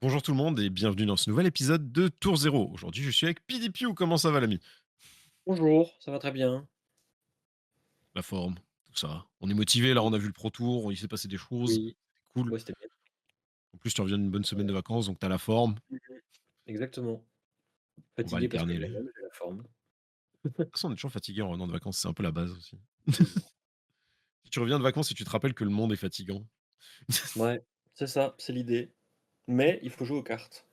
Bonjour tout le monde et bienvenue dans ce nouvel épisode de Tour Zéro. Aujourd'hui, je suis avec PDPU. Comment ça va, l'ami? Bonjour, ça va très bien. La forme, tout ça. On est motivé là, Oui, on a vu le Pro Tour, il s'est passé des choses. oui, C'est cool. ouais, c'était bien. En plus, tu reviens d'une bonne semaine de Ouais. vacances, donc t'as la forme. Mmh. Exactement. On va Fatigué parce que alterner. moi-même j'ai la forme. De toute façon, on est toujours fatigué en revenant de vacances, c'est un peu la base aussi. Toujours. Si tu reviens de vacances et tu te rappelles que le monde est fatigant, Ouais, c'est ça, c'est l'idée. Mais il faut jouer aux cartes.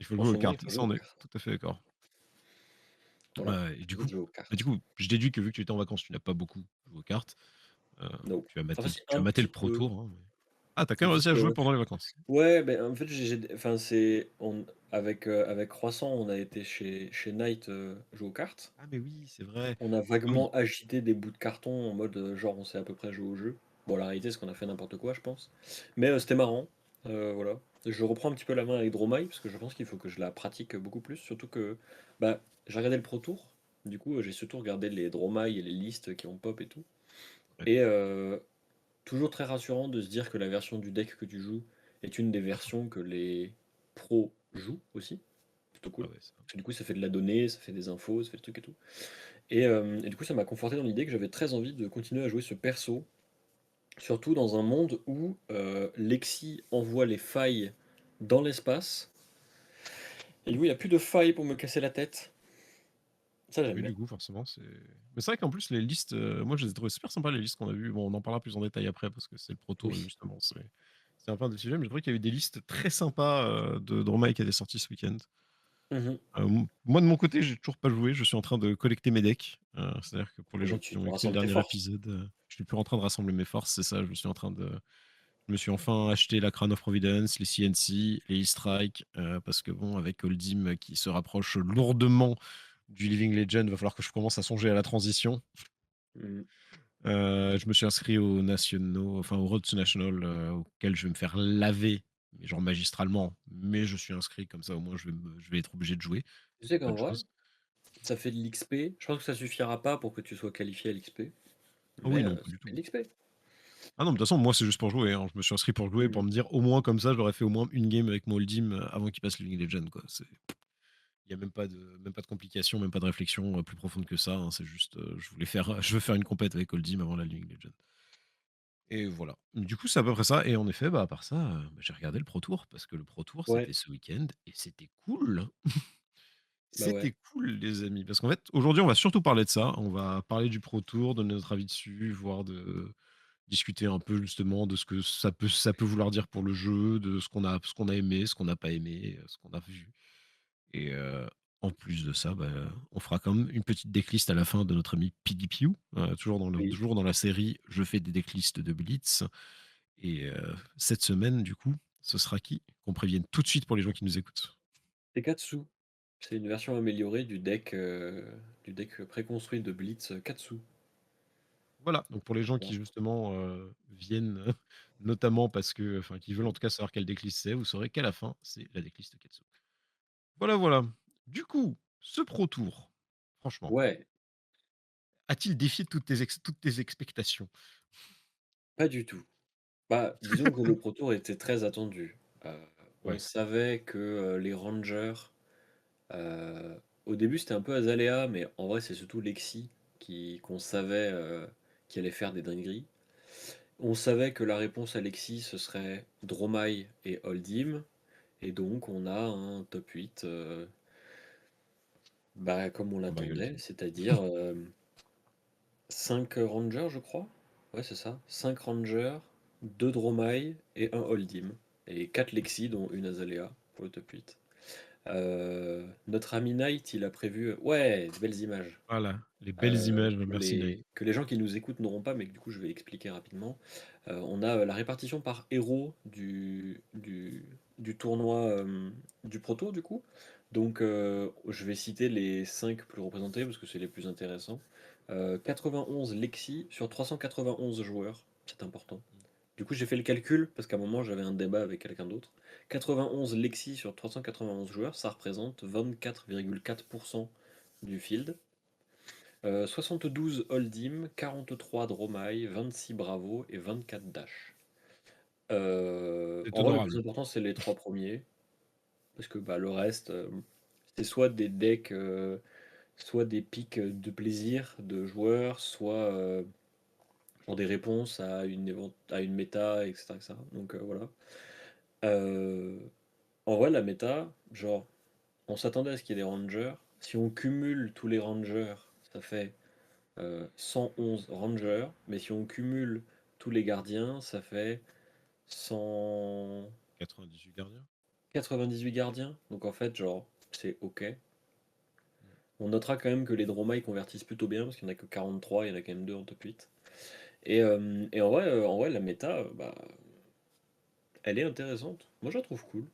il faut En jouer ce aux moment, il cartes. faut jouer Ça, aux on est cartes. tout à fait d'accord. Voilà, Et à vous de jouer aux du cartes. coup, je déduis que vu que tu étais en vacances, tu n'as pas beaucoup joué aux cartes. Euh, No. Enfin si, Tu as un maté le petit Pro peu, Tour, hein, Ah, t'as quand un même petit réussi à peu, jouer ouais. pendant les vacances. Ouais, beh, en fait, enfin, c'est on avec Croissant, on a été chez Night, jouer aux cartes. Ah, mais oui, c'est vrai. On a Ah oui, vaguement agité des bouts de carton en mode, genre, on sait à peu près jouer au jeu. Bon, la réalité, c'est qu'on a fait n'importe quoi, je pense. Mais, c'était marrant, voilà. Je reprends un petit peu la main avec Dromai parce que je pense qu'il faut que je la pratique beaucoup plus, surtout que, bah, j'ai regardé le Pro Tour, du coup, j'ai surtout regardé les Dromai et les listes qui ont pop et tout ouais. et toujours très rassurant de se dire que la version du deck que tu joues est une des versions que les pros jouent aussi. Plutôt Ah cool. ouais, ça. Parce que du coup, ça fait de la donnée, ça fait des infos, ça fait le truc et tout. Et du coup, ça m'a conforté dans l'idée que j'avais très envie de continuer à jouer ce perso, surtout dans un monde où Lexi envoie les failles dans l'espace, et du coup, il n'y a plus de failles pour me casser la tête. Ça, j'aime Oui, bien. du coup, forcément, c'est mais c'est vrai qu'en plus, les listes, moi, je les ai trouvées super sympas, les listes qu'on a vues. Bon, on en parlera plus en détail après parce que c'est le Pro Tour et Oui. justement, c'est un peu un des sujets, mais je trouvais qu'il y avait des listes très sympas, de Dromai qui étaient sorties ce week-end. Mhm. Moi, de mon côté, j'ai toujours pas joué, je suis en train de collecter mes decks. C'est-à-dire que pour les Ah, gens mais qui tu ont écouté le rassembles tes dernier forces. épisode, je suis plus en train de rassembler mes forces, c'est ça, je me suis enfin acheté la Crown of Providence, les CNC, les E-Strike, parce que bon, avec Oldhim qui se rapproche lourdement du Living Legend, va falloir que je commence à songer à la transition. Mhm. Je me suis inscrit aux nationaux, enfin au Road to National, auquel je vais me faire laver, mais genre magistralement. Mais je suis inscrit comme ça, au moins je vais être obligé de jouer. Tu C'est sais une qu'en bonne vrai, chose. ça fait de l'XP. Je pense que ça suffira pas pour que tu sois qualifié à l'XP, Ah oui, mais non, pas ça du fait tout. de l'XP. Ah non, mais de toute façon, moi c'est juste pour jouer, hein. Je me suis inscrit pour jouer, pour Mhm. me dire au moins comme ça, j'aurais fait au moins une game avec mon Oldhim avant qu'il passe Living Legend, quoi. Il n'y a même pas de complication, même pas de réflexion plus profonde que ça, hein. C'est juste, je veux faire une compète avec Oldhim avant la Living Legend. Et voilà. Du coup, c'est à peu près ça. Et en effet, à part ça, j'ai regardé le Pro Tour parce que le Pro Tour, Ouais, c'était ce week-end et c'était cool. bah ouais. C'était cool, les amis. Parce qu'en fait, aujourd'hui, on va surtout parler de ça. On va parler du Pro Tour, donner notre avis dessus, voire de discuter un peu justement de ce que ça peut vouloir dire pour le jeu, de ce qu'on a aimé, ce qu'on n'a pas aimé, ce qu'on a vu. Et en plus de ça, on fera quand même une petite decklist à la fin de notre ami PDPU, Oui. toujours dans la série Je fais des decklists de Blitz. Et cette semaine, du coup, ce sera qui? Qu'on prévienne tout de suite pour les gens qui nous écoutent. Tekatsu. C'est une version améliorée du deck préconstruit de Blitz Katsu. Voilà, donc pour les gens qui Voilà. justement viennent, notamment parce que, enfin, qui veulent en tout cas savoir quelle decklist c'est, vous saurez qu'à la fin, c'est la decklist Katsu. Voilà, voilà. Du coup, ce Pro Tour, franchement, Ouais, a-t-il défié toutes tes expectations? pas du tout. Bah, disons que le Pro Tour était très attendu. Heu, on Ouais, savait que, les Rangers, au début c'était un peu Azalea, mais en vrai c'est surtout Lexi qu'on savait, qui allait faire des dingueries. On savait que la réponse à Lexi ce serait Dromai et Oldhim, et donc on a un top 8, bah, comme on oh my God. l'attendait, c'est-à-dire, 5 rangers, je crois? Ouais, c'est ça. 5 rangers, 2 Dromai et un Oldhim. Et 4 Lexi, dont une Azalea pour le top 8. Notre ami Knight, il a prévu. Ouais, de belles images. Voilà, les belles images, Que merci Nike. les gens qui nous écoutent n'auront pas, mais que du coup je vais expliquer rapidement. On a la répartition par héros du tournoi du Pro Tour, du coup. Donc je vais citer les 5 plus représentés parce que c'est les plus intéressants. 91 Lexi sur 391 joueurs, c'est important. Du coup, j'ai fait le calcul parce qu'à un moment j'avais un débat avec quelqu'un d'autre. 91 Lexi sur 391 joueurs, ça représente 24,4% du field. 72 Oldhim, 43 Dromai, 26 Bravo et 24 Dash. C'est En vrai, le plus honorable. important, c'est les 3 premiers. parce que bah, le reste, c'est soit des decks, soit des pics de plaisir de joueurs, soit genre des réponses à à une méta, etc., etc. Donc voilà. Euh, En vrai, la méta, genre, on s'attendait à ce qu'il y ait des rangers. Si on cumule tous les rangers, ça fait 111 rangers. Mais si on cumule tous les gardiens, ça fait 98 gardiens. 198 gardiens. Donc en fait, genre, c'est ok. On notera quand même que les Dromai convertissent plutôt bien, parce qu'il n'y en a que 43, il y en a quand même 2 en top 8. Et en vrai, la méta, bah, elle est intéressante. Moi, je la trouve cool.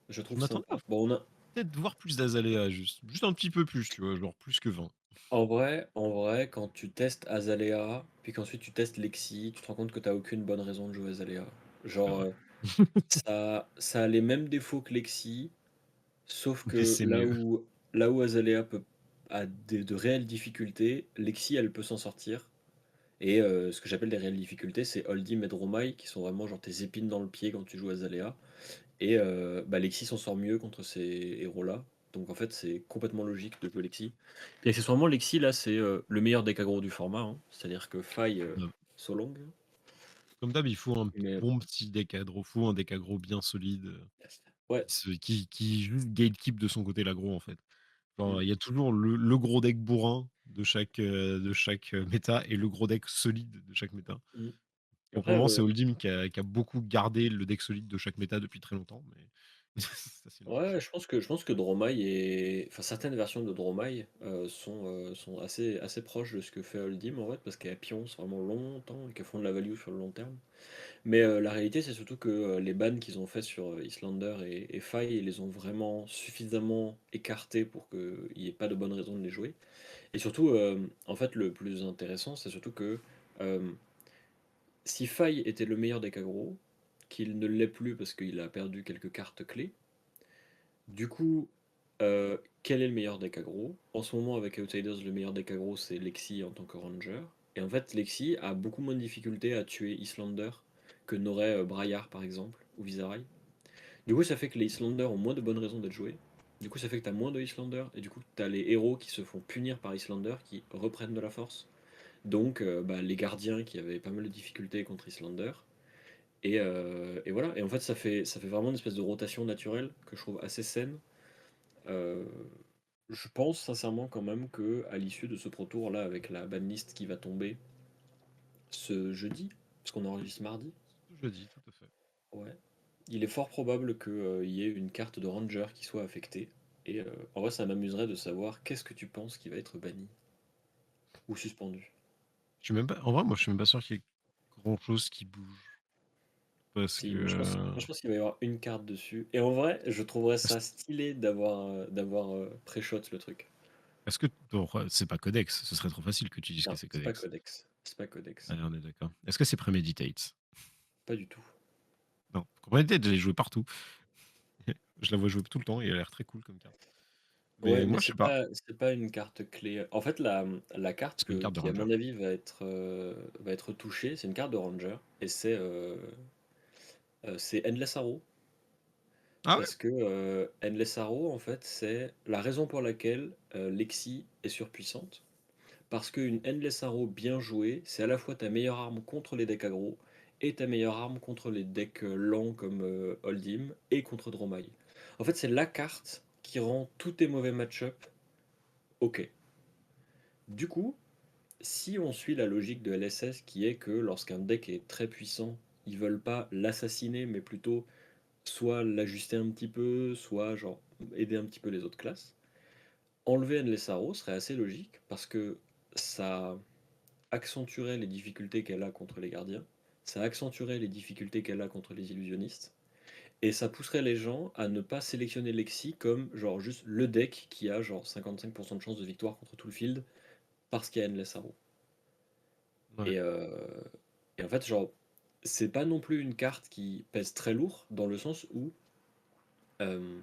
Je la Je trouve m'attendais à sympa. Bon, on a, peut-être voir plus d'Azalea, juste un petit peu plus, tu vois, genre plus que 20. En vrai, quand tu testes Azalea, puis qu'ensuite tu testes Lexi, tu te rends compte que t'as aucune bonne raison de jouer Azalea. C'est Genre, vrai. ça a les mêmes défauts que Lexi, sauf Mais que c'est mieux. là où Azalea a de réelles difficultés, Lexi, elle peut s'en sortir. Et ce que j'appelle des réelles difficultés, c'est Oldhim et Dromai, qui sont vraiment genre tes épines dans le pied quand tu joues Azalea. Et bah, Lexi s'en sort mieux contre ces héros-là. Donc en fait, c'est complètement logique de jouer Lexi. Puis accessoirement, Lexi, là, c'est le meilleur deck aggro du format, hein. C'est-à-dire que Faille, Euh, Solong. Comme d'hab, il faut un Mais bon petit deck aggro, faut un deck aggro bien solide, ouais, qui juste gatekeep de son côté l'aggro en fait. mm, Genre, il y a toujours le gros deck bourrin de chaque méta et le gros deck solide de chaque méta. mm. Pour le Après, moment, c'est Oldhim qui a beaucoup gardé le deck solide de chaque méta depuis très longtemps, mais ça c'est une autre ouais, histoire. je pense que Dromai est. Enfin, certaines versions de Dromai sont assez proches de ce que fait Oldhim en fait, parce qu'elles pioncent vraiment longtemps et qu'elles font de la value sur le long terme. Mais la réalité, c'est surtout que les bans qu'ils ont fait sur Islander et Faille, ils les ont vraiment suffisamment écartés pour qu'il n'y ait pas de bonne raison de les jouer. Et surtout, en fait, le plus intéressant, c'est surtout que euh, si Faille était le meilleur deck aggro, qu'il ne l'est plus parce qu'il a perdu quelques cartes clés, du coup, quel est le meilleur deck aggro? En ce moment, avec Outsiders, le meilleur deck aggro, c'est Lexi en tant que Ranger. Et en fait, Lexi a beaucoup moins de difficultés à tuer Islander que n'aurait Braillard, par exemple, ou Viserai. Du coup, ça fait que les Islanders ont moins de bonnes raisons d'être joués. Du coup, ça fait que tu as moins de Islander, et du coup, tu as les héros qui se font punir par Islander, qui reprennent de la force. Donc, bah, les gardiens qui avaient pas mal de difficultés contre Islander. Et voilà. Et en fait, ça fait vraiment une espèce de rotation naturelle que je trouve assez saine. Euh, je pense sincèrement quand même que à l'issue de ce Pro Tour là, avec la banlist qui va tomber ce jeudi, parce qu'on enregistre mardi, Ce jeudi, tout à fait. ouais, il est fort probable qu'il y ait une carte de Ranger qui soit affectée. Et en vrai, ça m'amuserait de savoir qu'est-ce que tu penses qui va être banni ou suspendu. Je suis même pas, en vrai, moi, je suis même pas sûr qu'il y ait grand-chose qui bouge. Parce que... Si, moi, je pense qu'il va y avoir une carte dessus. Et en vrai, je trouverais ça stylé d'avoir pré-shot le truc. est-ce que... bon, c'est pas Codex, ce serait trop facile que tu dises que Non, c'est c'est pas Codex. Codex. C'est pas Codex. Allez, on est d'accord. Est-ce que c'est Premeditate? Pas du tout. Non. Premeditate, je l'ai joué partout. Je la vois jouer tout le temps et elle a l'air très cool comme carte. Mais Ouais, mais moi, je sais pas. c'est pas une carte clé. En fait, la carte C'est pas une carte de qui, à Ranger. mon avis, va être touchée, c'est une carte de Ranger. Et c'est Endless Arrow. Ah ouais? Parce que Endless Arrow, en fait, c'est la raison pour laquelle Lexi est surpuissante. Parce qu'une Endless Arrow bien jouée, c'est à la fois ta meilleure arme contre les decks aggro et ta meilleure arme contre les decks lents comme Oldhim et contre Dromai. En fait, c'est la carte qui rend tous tes mauvais match-up ok. Du coup, si on suit la logique de LSS qui est que lorsqu'un deck est très puissant, ils veulent pas l'assassiner, mais plutôt soit l'ajuster un petit peu, soit genre aider un petit peu les autres classes, enlever Endless Arrow serait assez logique parce que ça accentuerait les difficultés qu'elle a contre les gardiens, ça accentuerait les difficultés qu'elle a contre les illusionnistes, et ça pousserait les gens à ne pas sélectionner Lexi comme genre juste le deck qui a genre 55% de chance de victoire contre tout le field parce qu'il y a Endless Arrow. Ouais. Et, et en fait, genre, c'est pas non plus une carte qui pèse très lourd, dans le sens où. euh,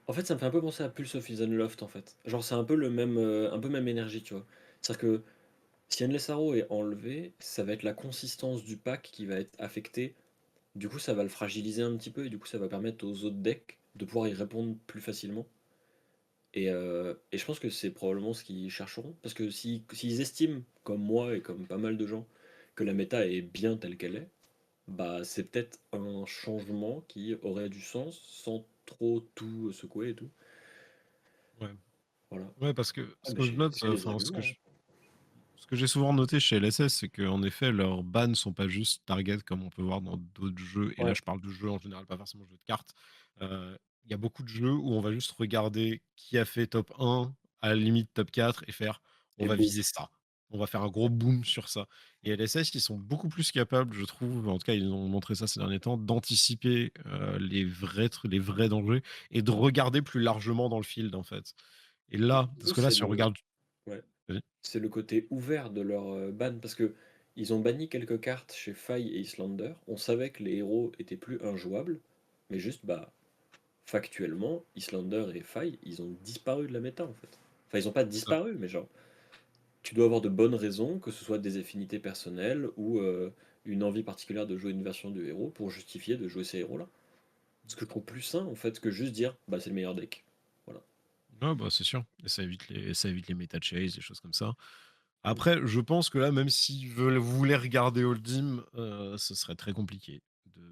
En fait, ça me fait un peu penser à Pulse of Loft, en fait. Genre, c'est un peu même énergie, tu vois. C'est-à-dire que si Endless Arrow est enlevé, ça va être la consistance du pack qui va être affectée. Du coup, ça va le fragiliser un petit peu, et du coup, ça va permettre aux autres decks de pouvoir y répondre plus facilement et je pense que c'est probablement ce qu'ils chercheront. Parce que s'ils estiment, comme moi et comme pas mal de gens, que la méta est bien telle qu'elle est, bah, c'est peut-être un changement qui aurait du sens sans trop tout secouer et tout. Ouais. Voilà. Ouais, parce que Ah ce mais que je note, j'ai des enfin, arguments, hein. ce que j'ai souvent noté chez LSS, c'est qu'en effet, leurs bans sont pas juste target comme on peut voir dans d'autres jeux. Et là, Ouais, je parle de jeux en général, pas forcément jeux de cartes. Il y a beaucoup de jeux où on va juste regarder qui a fait top 1, à la limite top 4, et faire on et va boum. viser ça. On va faire un gros boom sur ça. Et LSS, ils sont beaucoup plus capables, je trouve, en tout cas, ils ont montré ça ces derniers temps, d'anticiper les vrais dangers et de regarder plus largement dans le field, en fait. Et là, Du parce coup, que là, c'est si on le regarde. ouais, Vas-y. c'est le côté ouvert de leur, ban parce que ils ont banni quelques cartes chez Faille et Islander. On savait que les héros étaient plus injouables, mais juste, bah, factuellement, Islander et Faille, ils ont disparu de la méta, en fait. Enfin, ils ont pas disparu, mais genre, tu dois avoir de bonnes raisons, que ce soit des affinités personnelles ou, une envie particulière de jouer une version du héros pour justifier de jouer ces héros-là. Ce que je trouve plus sain, en fait, que juste dire: «Bah, c'est le meilleur deck». Voilà. Ouais, bah, c'est sûr. Et ça évite les méta chase, des choses comme ça. Mmh. Après, je pense que là, même s'ils voulaient regarder Oldhim, ce serait très compliqué de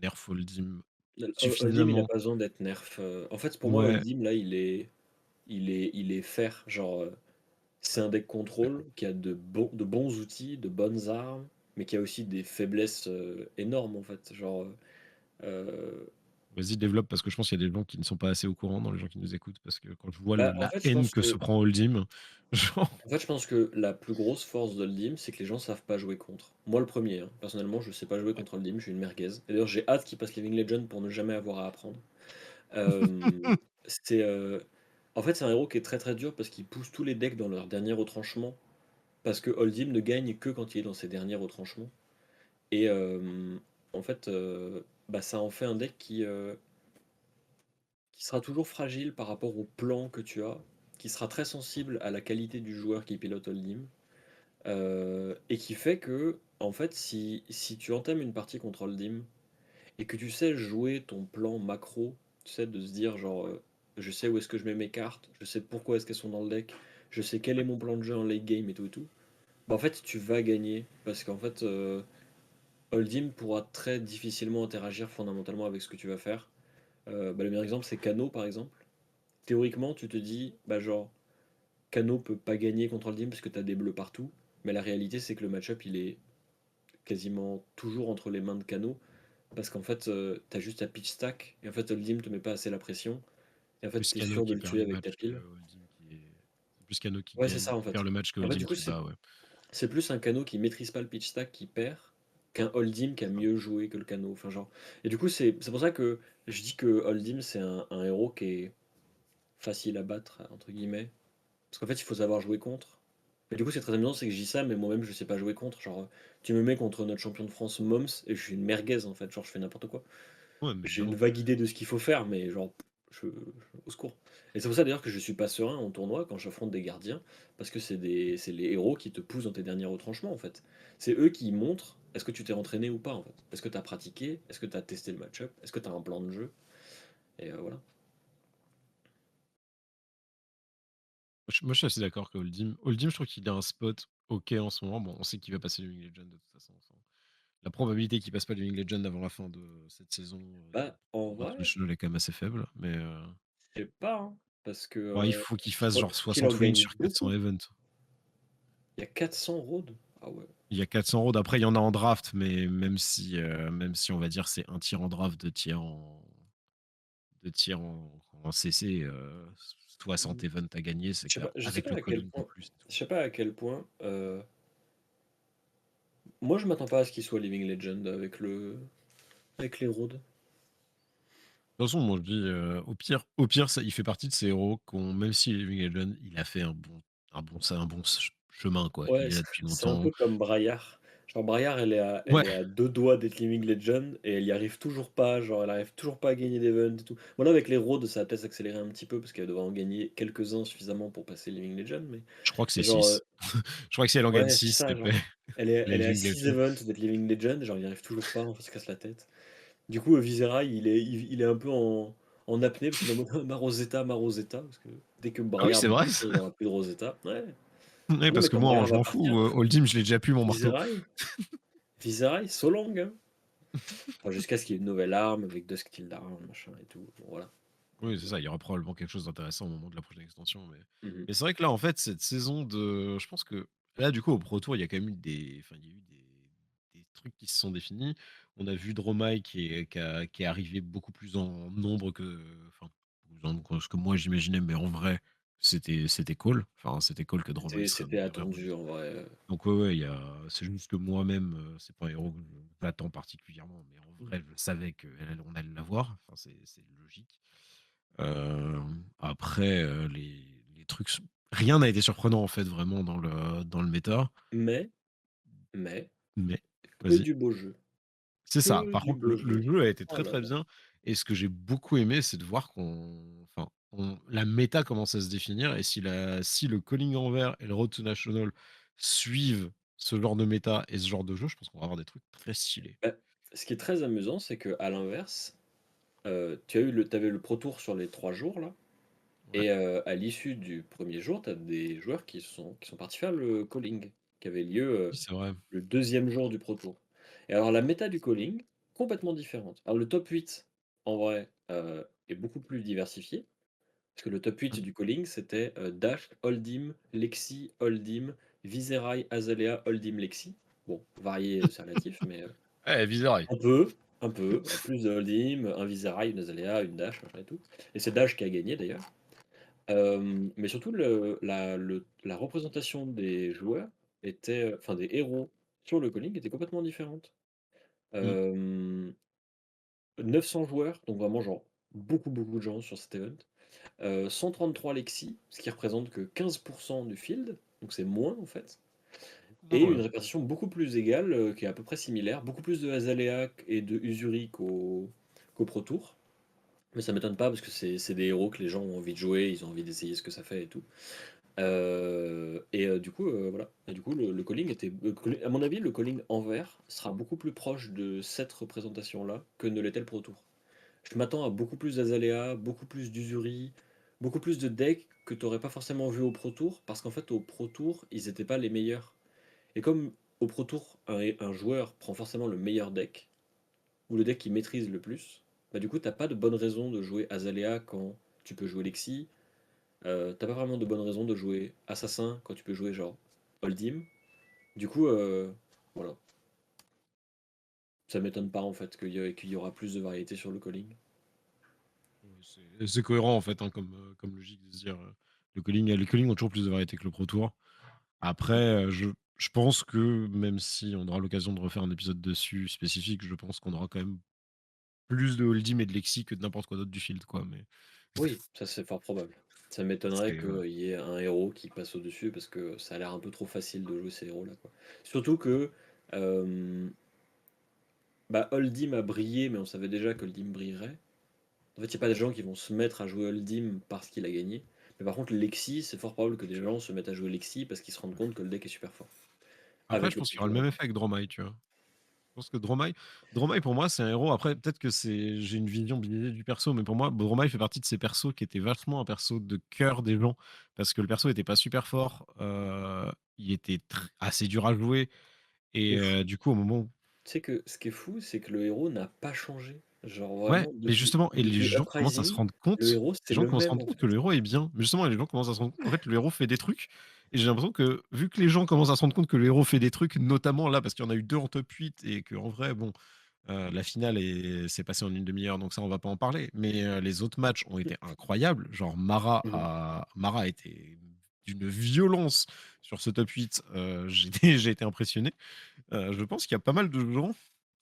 nerf Oldhim Hold'em, il a suffisamment. pas besoin d'être nerf, en fait, pour moi, Ouais, Hold'em, là, il est fair. Genre, c'est un deck contrôle qui a de bons outils, de bonnes armes, mais qui a aussi des faiblesses, énormes, en fait. Genre, vas-y, développe, parce que je pense qu'il y a des gens qui ne sont pas assez au courant dans les gens qui nous écoutent, parce que quand je vois bah, la haine que se prend Oldhim, genre, je pense que la plus grosse force d'Hold'em, c'est que les gens savent pas jouer contre. Moi, le premier, hein. Personnellement, je sais pas jouer ouais. contre Hold'em, je suis une merguez. Et d'ailleurs, j'ai hâte qu'il passe Living Legend pour ne jamais avoir à apprendre. Hem, c'est, en fait, c'est un héros qui est très, très dur parce qu'il pousse tous les decks dans leur dernier retranchement, parce que Hold'em ne gagne que quand il est dans ses derniers retranchements et en fait, bah, ça en fait un deck qui sera toujours fragile par rapport au plan que tu as, qui sera très sensible à la qualité du joueur qui pilote Hold'em, et qui fait que, en fait, si tu entames une partie contre Hold'em et que tu sais jouer ton plan macro, tu sais, de se dire genre, je sais où est-ce que je mets mes cartes, je sais pourquoi est-ce qu'elles sont dans le deck, je sais quel est mon plan de jeu en late game et tout et tout. Bah, en fait, tu vas gagner parce qu'en fait, Hold'em pourra très difficilement interagir fondamentalement avec ce que tu vas faire. Bah, le meilleur exemple, c'est Kano, par exemple. Théoriquement, tu te dis, bah, genre, Kano peut pas gagner contre Hold'em parce que tu as des bleus partout, mais la réalité, c'est que le match-up, il est quasiment toujours entre les mains de Kano parce qu'en fait, tu juste à pitch stack et en fait, Hold'em te met pas assez la pression et en C'est fait, plus tu es Cano sûr de qui le perd tuer le avec ta match que pile. Oldhim qui est. C'est plus Cano qui Ouais, c'est gagne, ça, en qui perd fait. le match que Et en fait, Oldhim du coup, qui c'est bat, ouais. c'est plus un Kano qui maîtrise pas le pitch stack qui perd qu'un Hold'em qui a C'est ça. mieux joué que le Kano. Enfin, genre. Et du coup, c'est pour ça que je dis que Hold'em, c'est un héros qui est facile à battre, entre guillemets. Parce qu'en fait, il faut savoir jouer contre. Et du coup, c'est très amusant, c'est que je dis ça, mais moi-même, je sais pas jouer contre. Genre, tu me mets contre notre champion de France, Moms, et je suis une merguez, en fait. Genre, je fais n'importe quoi. Ouais, mais J'ai une évidemment. vague idée de ce qu'il faut faire, mais genre, au secours. Et c'est pour ça d'ailleurs que je suis pas serein en tournoi quand j'affronte des gardiens, parce que c'est les héros qui te poussent dans tes derniers retranchements, en fait. C'est eux qui montrent est-ce que tu t'es entraîné ou pas, en fait. Est-ce que tu as pratiqué? Est-ce que tu as testé le match-up? Est-ce que tu as un plan de jeu? Et voilà. Moi, je suis assez d'accord que Oldhim, je trouve qu'il a un spot OK en ce moment. Bon, on sait qu'il va passer le Living Legend de toute façon. La probabilité qu'il passe pas le Living Legend avant la fin de cette saison Bah, en vrai, international est quand même assez faible. Mais je sais pas, hein, parce que bon, il faut qu'il fasse genre je crois qu'il en 60 wins gagne sur 400 beaucoup. events. Il y a 400 roads. Ah ouais. Il y a 400 roads. Après, il y en a en draft, mais même si on va dire c'est un tir en draft, deux tirs en CC, 60 events à gagner, c'est Je sais qu'avec pas le à quel calling en point, plus. je sais pas à quel point. Moi, je m'attends pas à ce qu'il soit Living Legend avec les roads. De toute façon, moi je dis, au pire, il fait partie de ces héros qu'on, même si Living Legend, il a fait un bon chemin, quoi. Ouais, Il est là depuis c'est un longtemps. peu comme Braillard. Genre Braillard, elle Ouais, est à deux doigts d'être Living Legend et elle y arrive toujours pas. Genre, elle arrive toujours pas à gagner d'event et tout. Bon là, avec les roads, ça va peut-être s'accélérer un petit peu parce qu'elle doit en gagner quelques-uns suffisamment pour passer Living Legend. je crois que Mais c'est genre, 6. Je crois que si elle en gagne ouais, c'est 6, ça. elle Genre, fait elle les est à Living 6 Legend. events d'être Living Legend. Genre, il y arrive toujours pas. En fait, se casse la tête. Du coup, Viscera, il est un peu en apnée parce qu'on est en mode: Ma Rosetta», parce que dès que Ah oui, Briar c'est va vrai partir, il y aura plus de Rosetta. Ouais. Oui, Non, mais parce que quand moi, en Briar je va m'en partir, fous, Oldhim, je l'ai déjà pu mon marteau. Viserai, Viserai, so long, hein. Enfin, jusqu'à ce qu'il y ait une nouvelle arme avec Dusk Till Dawn, machin et tout. Bon, voilà. Oui, Donc, c'est ça, il y aura probablement quelque chose d'intéressant au moment de la prochaine extension, mmh mais c'est vrai que là, en fait, cette saison de je pense que là, du coup, au Pro Tour, il y a quand même eu il y a eu des trucs qui se sont définis. On a vu Dromai qui est arrivé beaucoup plus en nombre que enfin, plus en nombre que ce que moi j'imaginais, mais en vrai, c'était cool. Enfin, c'était cool que Dromai soit C'était meilleur héros attendu en vrai. donc ouais, c'est juste que moi-même, c'est pas un héros que j'attends particulièrement, mais en Mmh. vrai, je savais on allait l'avoir. Enfin, c'est logique. Après, les trucs s rien n'a été surprenant, en fait, vraiment dans le méta, Mais, mais, mais que vas-y. du beau jeu. C'est ça. Que Par du contre, beau le jeu. jeu a été Oh très, là très là. bien et ce que j'ai beaucoup aimé, c'est de voir la méta commence à se définir et si le Calling Envers et le Road to National suivent ce genre de méta et ce genre de jeu, je pense qu'on va avoir des trucs très stylés. Bah, ce qui est très amusant, c'est qu'à l'inverse, tu avais le Pro Tour sur les 3 jours là Ouais, et à l'issue du premier jour, tu as des joueurs qui sont partis faire le calling, qui avait lieu, oui, c'est vrai. le deuxième jour du Pro Tour. Et alors la méta du calling, complètement différente. Alors le top 8, en vrai, est beaucoup plus diversifié, parce que le top 8 Mmh. du calling, c'était, Dash, Oldhim, Lexi, Oldhim, Viserai, Azalea, Oldhim, Lexi. Bon, varié, c'est relatif, mais, Eh, Viserai. un peu, un peu, plus de Oldhim, un Viserai, une Azalea, une Dash, machin et tout. Et c'est Dash qui a gagné d'ailleurs. Mais surtout la représentation des joueurs était, enfin des héros sur le calling était complètement différente. Mmh. Hem, 900 joueurs, donc vraiment genre beaucoup, beaucoup de gens sur cet event. 133 Lexi, ce qui représente que 15 du field, donc c'est moins en fait. Beaucoup Et moins, ouais. une répartition beaucoup plus égale, qui est à peu près similaire. Beaucoup plus de Azalea et de Usuri qu'au Pro Tour. Mais ça m'étonne pas parce que c'est des héros que les gens ont envie de jouer, ils ont envie d'essayer ce que ça fait et tout. Du coup, voilà. Et du coup, le calling était, à mon avis, le calling envers sera beaucoup plus proche de cette représentation-là que ne l'était le Pro Tour. Je m'attends à beaucoup plus d'Azalea, beaucoup plus d'Usuri, beaucoup plus de decks que tu aurais pas forcément vu au Pro Tour, parce qu'en fait, au Pro Tour, ils n'étaient pas les meilleurs. Et comme au Pro Tour, un joueur prend forcément le meilleur deck, ou le deck qu'il maîtrise le plus, bah du coup, t'as pas de bonne raison de jouer Azalea quand tu peux jouer Lexi. T'as pas vraiment de bonne raison de jouer Assassin quand tu peux jouer genre Oldhim. Du coup, voilà. Ça m'étonne pas en fait qu'il y aura plus de variété sur le calling. Ouais, c'est cohérent, en fait, hein, comme logique de se dire, les calling ont toujours plus de variété que le Pro Tour. Après, je pense que même si on aura l'occasion de refaire un épisode dessus spécifique, je pense qu'on aura quand même plus de Hold'em et de Lexi que de n'importe quoi d'autre du field, quoi, mais Oui, ça c'est fort probable. Ça m'étonnerait c'est voilà. qu'il y ait un héros qui passe au-dessus parce que ça a l'air un peu trop facile de jouer ces héros-là, quoi. Surtout que euh, bah, Oldhim a brillé, mais on savait déjà qu'Oldhim brillerait. En fait, il n'y a pas des gens qui vont se mettre à jouer Oldhim parce qu'il a gagné. Mais par contre, Lexi, c'est fort probable que des gens se mettent à jouer Lexi parce qu'ils se rendent compte que le deck est super fort. Après, Avec je le pense qu'il y Pro aura le Tour même encore. effet avec Dromai, tu vois? Je pense que Dromai pour moi, c'est un héros. Après, peut-être que j'ai une vision biaisée du perso, mais pour moi, Dromai fait partie de ces persos qui étaient vachement un perso de cœur des gens parce que le perso était pas super fort, il était assez dur à jouer et Le fou, du coup, au moment où tu sais que ce qui est fou, c'est que le héros n'a pas changé. Genre ouais, vraiment, mais depuis, justement et depuis Uprising, le héros les c'est gens le commencent à se même rendre en compte que fait. le héros est bien. Mais justement, les gens commencent à se rendre compte qu'en fait, le héros fait des trucs et j'ai l'impression que, vu que les gens commencent à se rendre compte que le héros fait des trucs, notamment là, parce qu'il y en a eu 2 en top 8 et qu'en vrai, bon, la finale s'est passée en une demi-heure, donc ça, on va pas en parler. Mais les autres matchs ont été incroyables. Genre, Mhm. Mara a été d'une violence sur ce top 8. J'ai été impressionné. Je pense qu'il y a pas mal de gens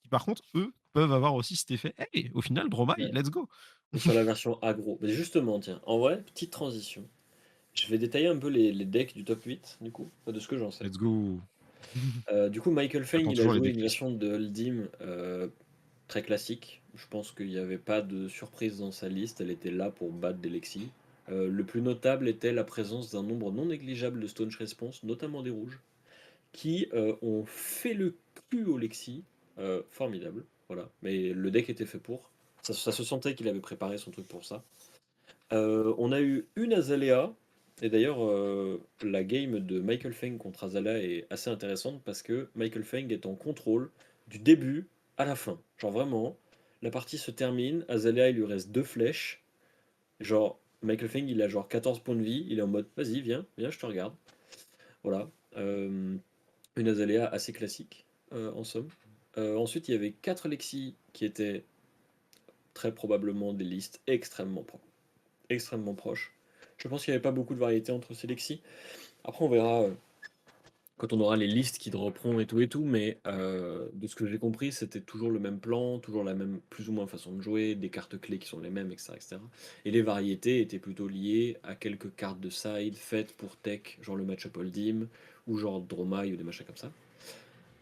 qui, par contre, eux, peuvent avoir aussi cet effet. Hey, au final, Dromai, Ouais. let's go. Mais sur la version aggro. Mais justement, tiens, en vrai, petite transition. Je vais détailler un peu les decks du top 8, du coup, de ce que j'en sais. Let's go. Du coup, Michael Fane, J'attends il a toujours les joué decks une version classiques. de Eldim très classique. Je pense qu'il n'y avait pas de surprise dans sa liste, elle était là pour battre des Lexi. Le plus notable était la présence d'un nombre non négligeable de Staunch Response, notamment des rouges, qui ont fait le cul au Lexi. Formidable, voilà. Mais le deck était fait pour. Ça se sentait qu'il avait préparé son truc pour ça. On a eu une Azalea, et d'ailleurs, la game de Michael Feng contre Azalea est assez intéressante parce que Michael Feng est en contrôle du début à la fin. Genre vraiment, la partie se termine, Azalea il lui reste deux flèches. Genre, Michael Feng il a genre 14 points de vie, il est en mode vas-y, viens, viens, je te regarde. Voilà. Une Azalea assez classique, en somme. Ensuite, il y avait 4 Lexi qui étaient très probablement des listes extrêmement proches. Je pense qu'il n'y avait pas beaucoup de variété entre ces Lexi. Après, on verra quand on aura les listes qui dropperont et tout, mais de ce que j'ai compris, c'était toujours le même plan, toujours la même plus ou moins façon de jouer, des cartes clés qui sont les mêmes, etc. etc. Et les variétés étaient plutôt liées à quelques cartes de side faites pour tech, genre le match-up Hold'em, ou genre Dromai ou des machins comme ça.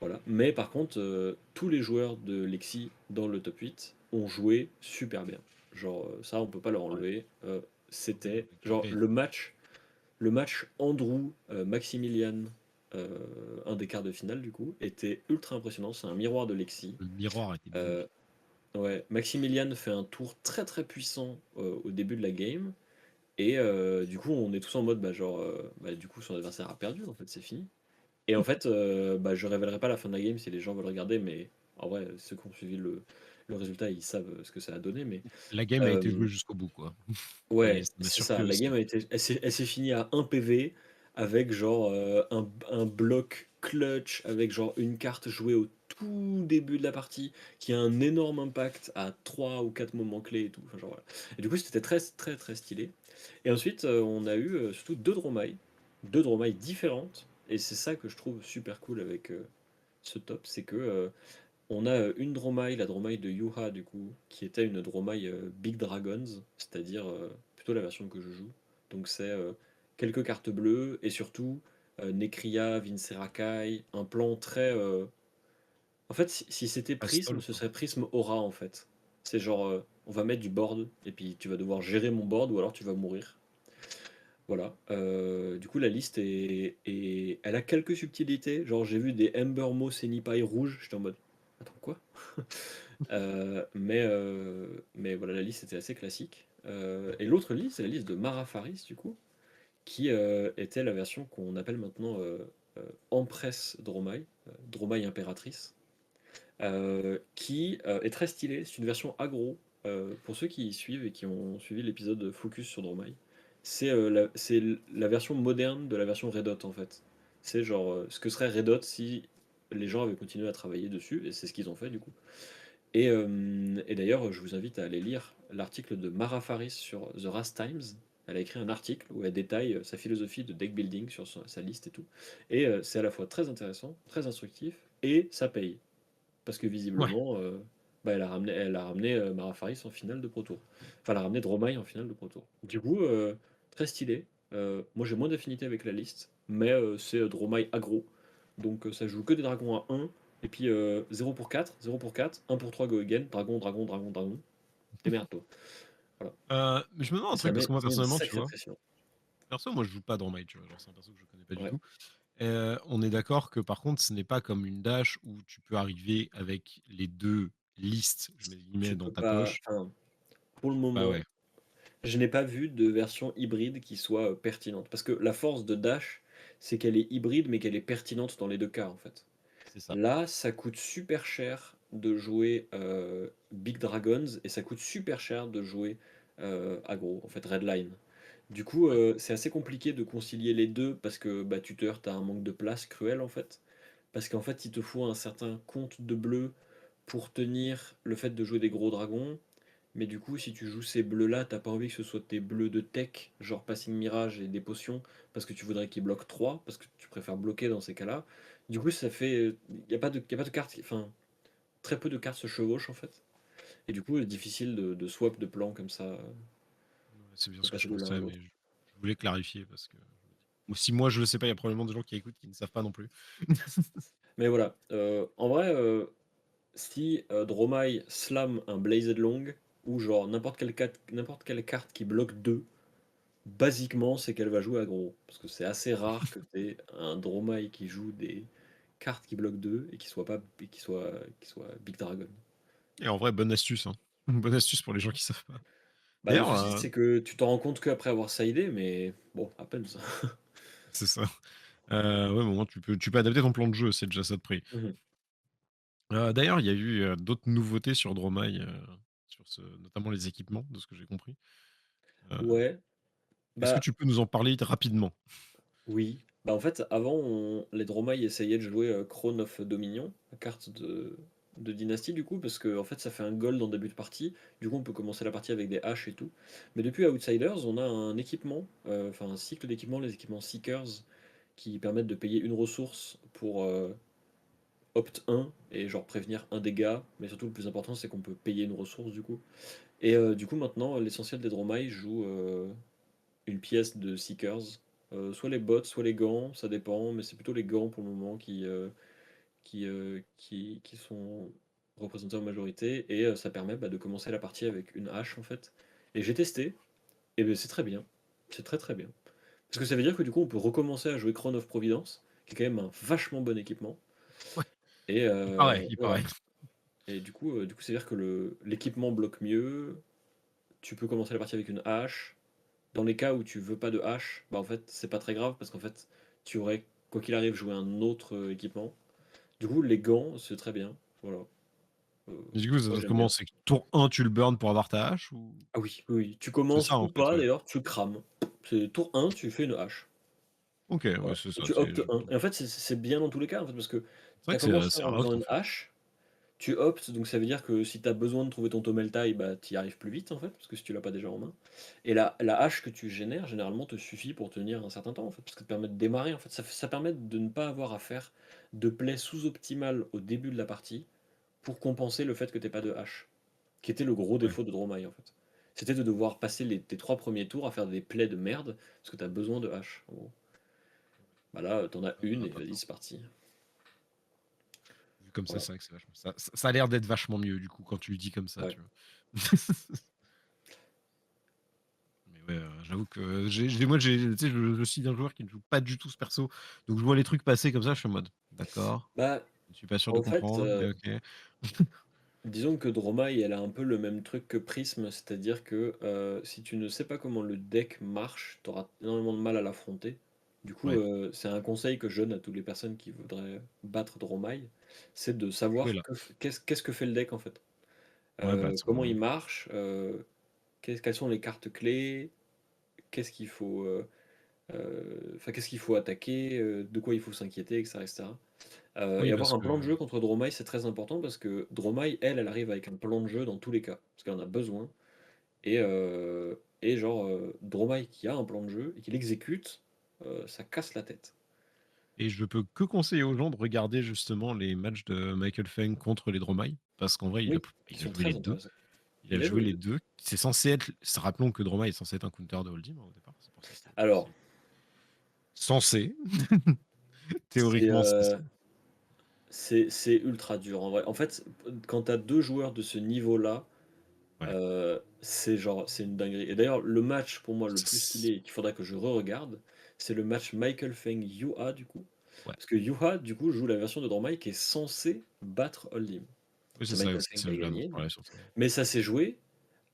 Voilà. Mais par contre, tous les joueurs de Lexi dans le top 8 ont joué super bien. Genre, ça, on peut pas leur Ouais. enlever. Oui, C'était oui, genre carré. le match Andrew Maximilian, un des quarts de finale du coup, était ultra impressionnant. C'est un miroir de Lexi. Le miroir était Euh, magnifique. ouais, Maximilian fait un tour très très puissant au début de la game. Et du coup, on est tous en mode, bah, genre, bah, du coup, son adversaire a perdu, en fait, c'est fini. Et en fait, bah, je révélerai pas la fin de la game si les gens veulent regarder, mais en vrai, ceux qui ont suivi le résultat, ils savent ce que ça a donné. Mais La game a été euh, jouée jusqu'au bout, quoi. Et ouais, ça m'a c'est surpris ça. La aussi. game elle s'est finie à 1 PV avec genre un bloc clutch avec genre une carte jouée au tout début de la partie qui a un énorme impact à 3 ou 4 moments clés et tout. Enfin, genre, voilà. Et du coup, c'était très très très stylé. Et ensuite, on a eu surtout deux Dromai différentes. Et c'est ça que je trouve super cool avec ce top, c'est que on a une Dromai, la Dromai de Yuha du coup, qui était une Dromai Big Dragons, c'est-à-dire plutôt la version que je joue. Donc c'est quelques cartes bleues et surtout Nekria, Vinserakai, un plan très. En fait, si c'était Prisme, Pastol, ce quoi. serait Prisme Aura en fait. C'est genre, on va mettre du board et puis tu vas devoir gérer mon board ou alors tu vas mourir. Voilà. Du coup, la liste elle a quelques subtilités. Genre, j'ai vu des Ember Moss et Nipai rouges. J'étais en mode, attends, quoi? Mais voilà, la liste était assez classique. Et l'autre liste, c'est la liste de Mara Faris, du coup, qui était la version qu'on appelle maintenant Empress Dromai, Dromai Impératrice, qui est très stylée. C'est une version aggro. Pour ceux qui suivent et qui ont suivi l'épisode Focus sur Dromai, c'est la version moderne de la version Red Hot, en fait. C'est genre ce que serait Red Hot si les gens avaient continué à travailler dessus, et c'est ce qu'ils ont fait, du coup. Et d'ailleurs, je vous invite à aller lire l'article de Mara Faris sur The Rast Times. Elle a écrit un article où elle détaille sa philosophie de deck building sur sa liste et tout. Et c'est à la fois très intéressant, très instructif, et ça paye. Parce que Ouais. visiblement, bah, elle a ramené Mara Faris en finale de Pro Tour. Enfin, elle a ramené Dromai en finale de Pro Tour. Du coup, très stylé. Moi, j'ai moins d'affinité avec la liste, mais c'est Dromai aggro. Donc, ça joue que des dragons à 1. Et puis 0 pour 4, 0 pour 4, 1 pour 3 go again, dragon, dragon, dragon, dragon. Démerde-toi. Voilà. Mais je me demande Et un ça truc, parce que moi, met une personnellement, tu sacrée vois, pression. perso, moi, je joue pas dans Might, tu vois. Genre, c'est un perso que je connais pas du Ouais. tout. On est d'accord que, par contre, ce n'est pas comme une dash où tu peux arriver avec les deux listes, je mets des guillemets, Tu dans peux ta pas. poche. Enfin, pour le Bah moment, ouais, je n'ai pas vu de version hybride qui soit pertinente. Parce que la force de Dash, c'est qu'elle est hybride, mais qu'elle est pertinente dans les deux cas, en fait. c'est ça. Là, ça coûte super cher de jouer Big Dragons et ça coûte super cher de jouer aggro, en fait, Redline. Du coup, Ouais. c'est assez compliqué de concilier les deux parce que bah, tu te heurtes à un manque de place cruel, en fait. Parce qu'en fait, il te faut un certain compte de bleu pour tenir le fait de jouer des gros dragons. Mais du coup, si tu joues ces bleus-là, t'as pas envie que ce soit tes bleus de tech, genre Passing Mirage et des potions, parce que tu voudrais qu'ils bloquent 3 parce que tu préfères bloquer dans ces cas-là. Du coup, ça fait. Il n'y a, pas de- y a pas de cartes. Enfin, très peu de cartes se chevauchent en fait. Et du coup, c'est difficile de swap de plan comme ça, Ouais, c'est bien de ce que je passer de l'un à pensais, mais l'autre. je voulais clarifier parce que si moi je le sais pas, il y a probablement des gens qui écoutent qui ne savent pas non plus. Mais voilà. En vrai, si Dromai slam un Blazed Long, ou genre n'importe quelle carte qui bloque 2 basiquement, c'est qu'elle va jouer aggro. Parce que c'est assez rare que tu aies un Dromai qui joue des cartes qui bloquent 2 et qui soit pas qui soit Big Dragon. Et en vrai, bonne astuce, hein. Une bonne astuce pour les gens qui savent pas. Bah, le D'ailleurs, souci, c'est que tu t'en rends compte qu'après avoir sidé, mais bon, à peine ça. c'est ça. Ouais, au moins tu peux adapter ton plan de jeu, c'est déjà ça de prix. Mmh. D'ailleurs, il y a eu, d'autres nouveautés sur Dromai, sur notamment les équipements, de ce que j'ai compris. Heu, Ouais, est-ce que bah, tu peux nous en parler rapidement? oui. Bah, en fait, avant, les Dromai essayaient de jouer, Crown of Dominion, la carte de dynastie, du coup, parce que en fait, ça fait un gold en début de partie. Du coup, on peut commencer la partie avec des haches et tout. Mais depuis Outsiders, on a un équipement, enfin, un cycle d'équipements, les équipements Seekers, qui permettent de payer une ressource pour, opt 1 et genre prévenir un dégât, mais surtout le plus important, c'est qu'on peut payer une ressource, du coup. Et du coup, maintenant, l'essentiel des Dromai joue, une pièce de Seekers. Soit les bottes, soit les gants, ça dépend, mais c'est plutôt les gants pour le moment qui sont représentés en majorité, et ça permet bah, de commencer la partie avec une hache en fait. Et j'ai testé, et ben, c'est très bien. C'est très très bien. Parce que ça veut dire que du coup on peut recommencer à jouer Crown of Providence, qui est quand même un vachement bon équipement. Ouais, Et il voilà. paraît. Et du coup, c'est-à-dire que l'équipement bloque mieux, tu peux commencer la partie avec une hache. Dans les cas où tu veux pas de hache, bah en fait, c'est pas très grave parce qu'en fait, tu aurais, quoi qu'il arrive, joué un autre équipement. Du coup, les gants, c'est très bien. Voilà. Et du coup, ça se Moi, passe j'aime comment? bien. C'est que tour 1, tu le burn pour avoir ta hache ou? Ah oui, oui, oui. Tu C'est commences ça, en ou fait, pas ouais. d'ailleurs, tu crames. C'est tour 1, tu fais une hache. OK, ouais, Voilà. c'est Et ça, tu c'est optes je 1. Et en fait, c'est bien dans tous les cas, en fait, parce que c'est tu vrai as que c'est, commencé c'est en un out, faisant en une fait. hache, tu optes, donc ça veut dire que si tu as besoin de trouver ton Tomeltai, bah tu y arrives plus vite en fait, parce que si tu l'as pas déjà en main. Et la hache que tu génères, généralement, te suffit pour tenir un certain temps en fait, parce que ça te permet de démarrer en fait. Ça permet de ne pas avoir à faire de play sous-optimal au début de la partie pour compenser le fait que tu pas de hache, qui était le gros Ouais. défaut de Dromai en fait. C'était de devoir passer tes 3 premiers tours à faire des plays de merde, parce que tu as besoin de hache, en gros. Bah là, t'en as une et vas-y, Attends. c'est parti. Vu comme ça, Voilà. c'est vrai que c'est vachement ça a l'air d'être vachement mieux, du coup, quand tu le dis comme ça, Ouais. tu vois? Mais ouais, j'avoue que tu sais, je suis un joueur qui ne joue pas du tout ce perso, donc je vois les trucs passer comme ça, je suis en mode: «D'accord, Bah, je suis pas sûr de en fait, comprendre, mais OK». disons que Dromai, elle a un peu le même truc que Prism, c'est-à-dire que si tu ne sais pas comment le deck marche, tu auras énormément de mal à l'affronter. Du coup, Ouais, c'est un conseil que je donne à toutes les personnes qui voudraient battre Dromai, c'est de jouer savoir là. qu'est-ce que fait le deck en fait. Ouais, bah, ça Comment il marche, quelles sont les cartes clés, qu'est-ce qu'il faut, enfin, qu'est-ce qu'il faut attaquer, de quoi il faut s'inquiéter, etc., etc. Et oui, avoir parce un plan de que jeu contre Dromai, c'est très important parce que Dromai, elle arrive avec un plan de jeu dans tous les cas, parce qu'elle en a besoin. Et genre, Dromai qui a un plan de jeu et qui l'exécute, ça casse la tête. et je peux que conseiller aux gens de regarder justement les matchs de Michael Feng contre les Dromai, parce qu'en vrai, Oui, qui il a sont joué les très 2. intéressants. Il a Il a joué joué les les deux. 2. C'est censé être rappelons que Dromai est censé être un counter de Hold'em, hein, au départ, c'est pour ça qu'il est Alors, censé. Censé. c'est Théoriquement censé. c'est ultra dur en vrai. En fait, quand tu as 2 joueurs de ce niveau-là, Ouais. c'est genre, c'est une dinguerie. Et d'ailleurs, le match pour moi le plus C stylé et qu'il faudrait que je re-regarde, c'est le match Michael Feng Yuha du coup. Ouais. Parce que Yuha, du coup, joue la version de Dormai qui est censée battre Hold'em. Oui, c'est C'est ça Michael aussi, Feng ça qui a je viens d'en gagné, parler sur ça. mais ça s'est joué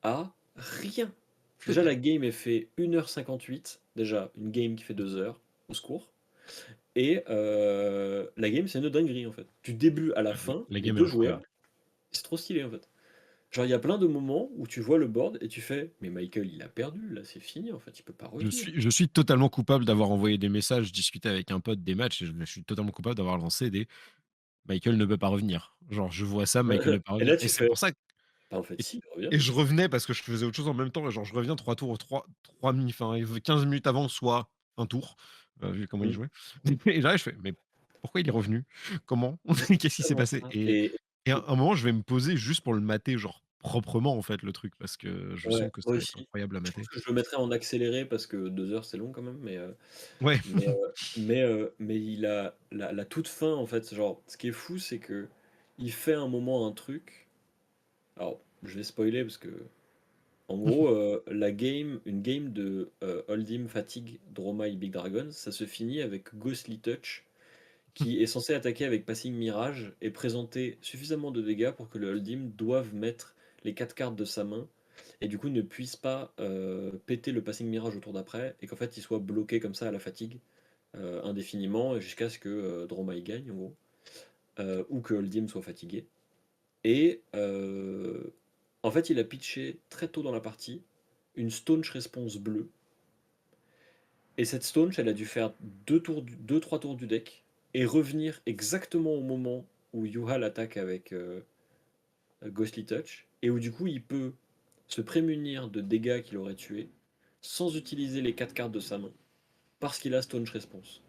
à rien. Déjà, la game est fait 1h58. Déjà, une game qui fait 2 heures, au secours. Et la game, c'est une dinguerie en fait. Du début à la Ouais, fin, la les game est deux joueurs, incroyable. c'est trop stylé en fait. Genre, il y a plein de moments où tu vois le board et tu fais, mais Michael, il a perdu, là, c'est fini en fait, il peut pas revenir. Je suis totalement coupable d'avoir envoyé des messages, discuté avec un pote des matchs et je suis totalement coupable d'avoir lancé des «Michael ne peut pas revenir». Genre je vois ça, Michael ne peut pas Et revenir là, et tu c'est fais, pour ça bah, en fait, et si, il revient. et je revenais parce que je faisais autre chose en même temps et genre je reviens 3 tours, 3 mi enfin 15 minutes avant, soit un tour, vu comment il Mm. jouait et là je fais: «Mais pourquoi il est revenu? Comment? Mais c'est Qu'est-ce qui s'est totalement passé?» ça. Et à un moment, je vais me poser juste pour le mater, genre proprement en fait le truc parce que je Ouais, sens que ça moi va être aussi. incroyable à Je pense mater. que je le mettrais en accéléré parce que 2 heures, c'est long quand même, Ouais. mais, heu, mais il a la toute fin, en fait, genre, ce qui est fou, c'est que il fait un moment un truc. Alors, je vais spoiler parce que, en gros, une game de Hold'em Fatigue Dromai Big Dragon, ça se finit avec Ghostly Touch qui est censé attaquer avec Passing Mirage et présenter suffisamment de dégâts pour que le Hold'em doive mettre les 4 cartes de sa main et du coup ne puisse pas péter le passing mirage au tour d'après et qu'en fait il soit bloqué comme ça à la fatigue indéfiniment jusqu'à ce que Dromai gagne en gros ou que Oldhim soit fatigué. Et en fait il a pitché très tôt dans la partie une Staunch Response bleue et cette Staunch elle a dû faire 2-3 tours du deck et revenir exactement au moment où Yuhal attaque avec Ghostly Touch, et où du coup il peut se prémunir de dégâts qu'il aurait tués sans utiliser les 4 cartes de sa main, parce qu'il a Staunch Response.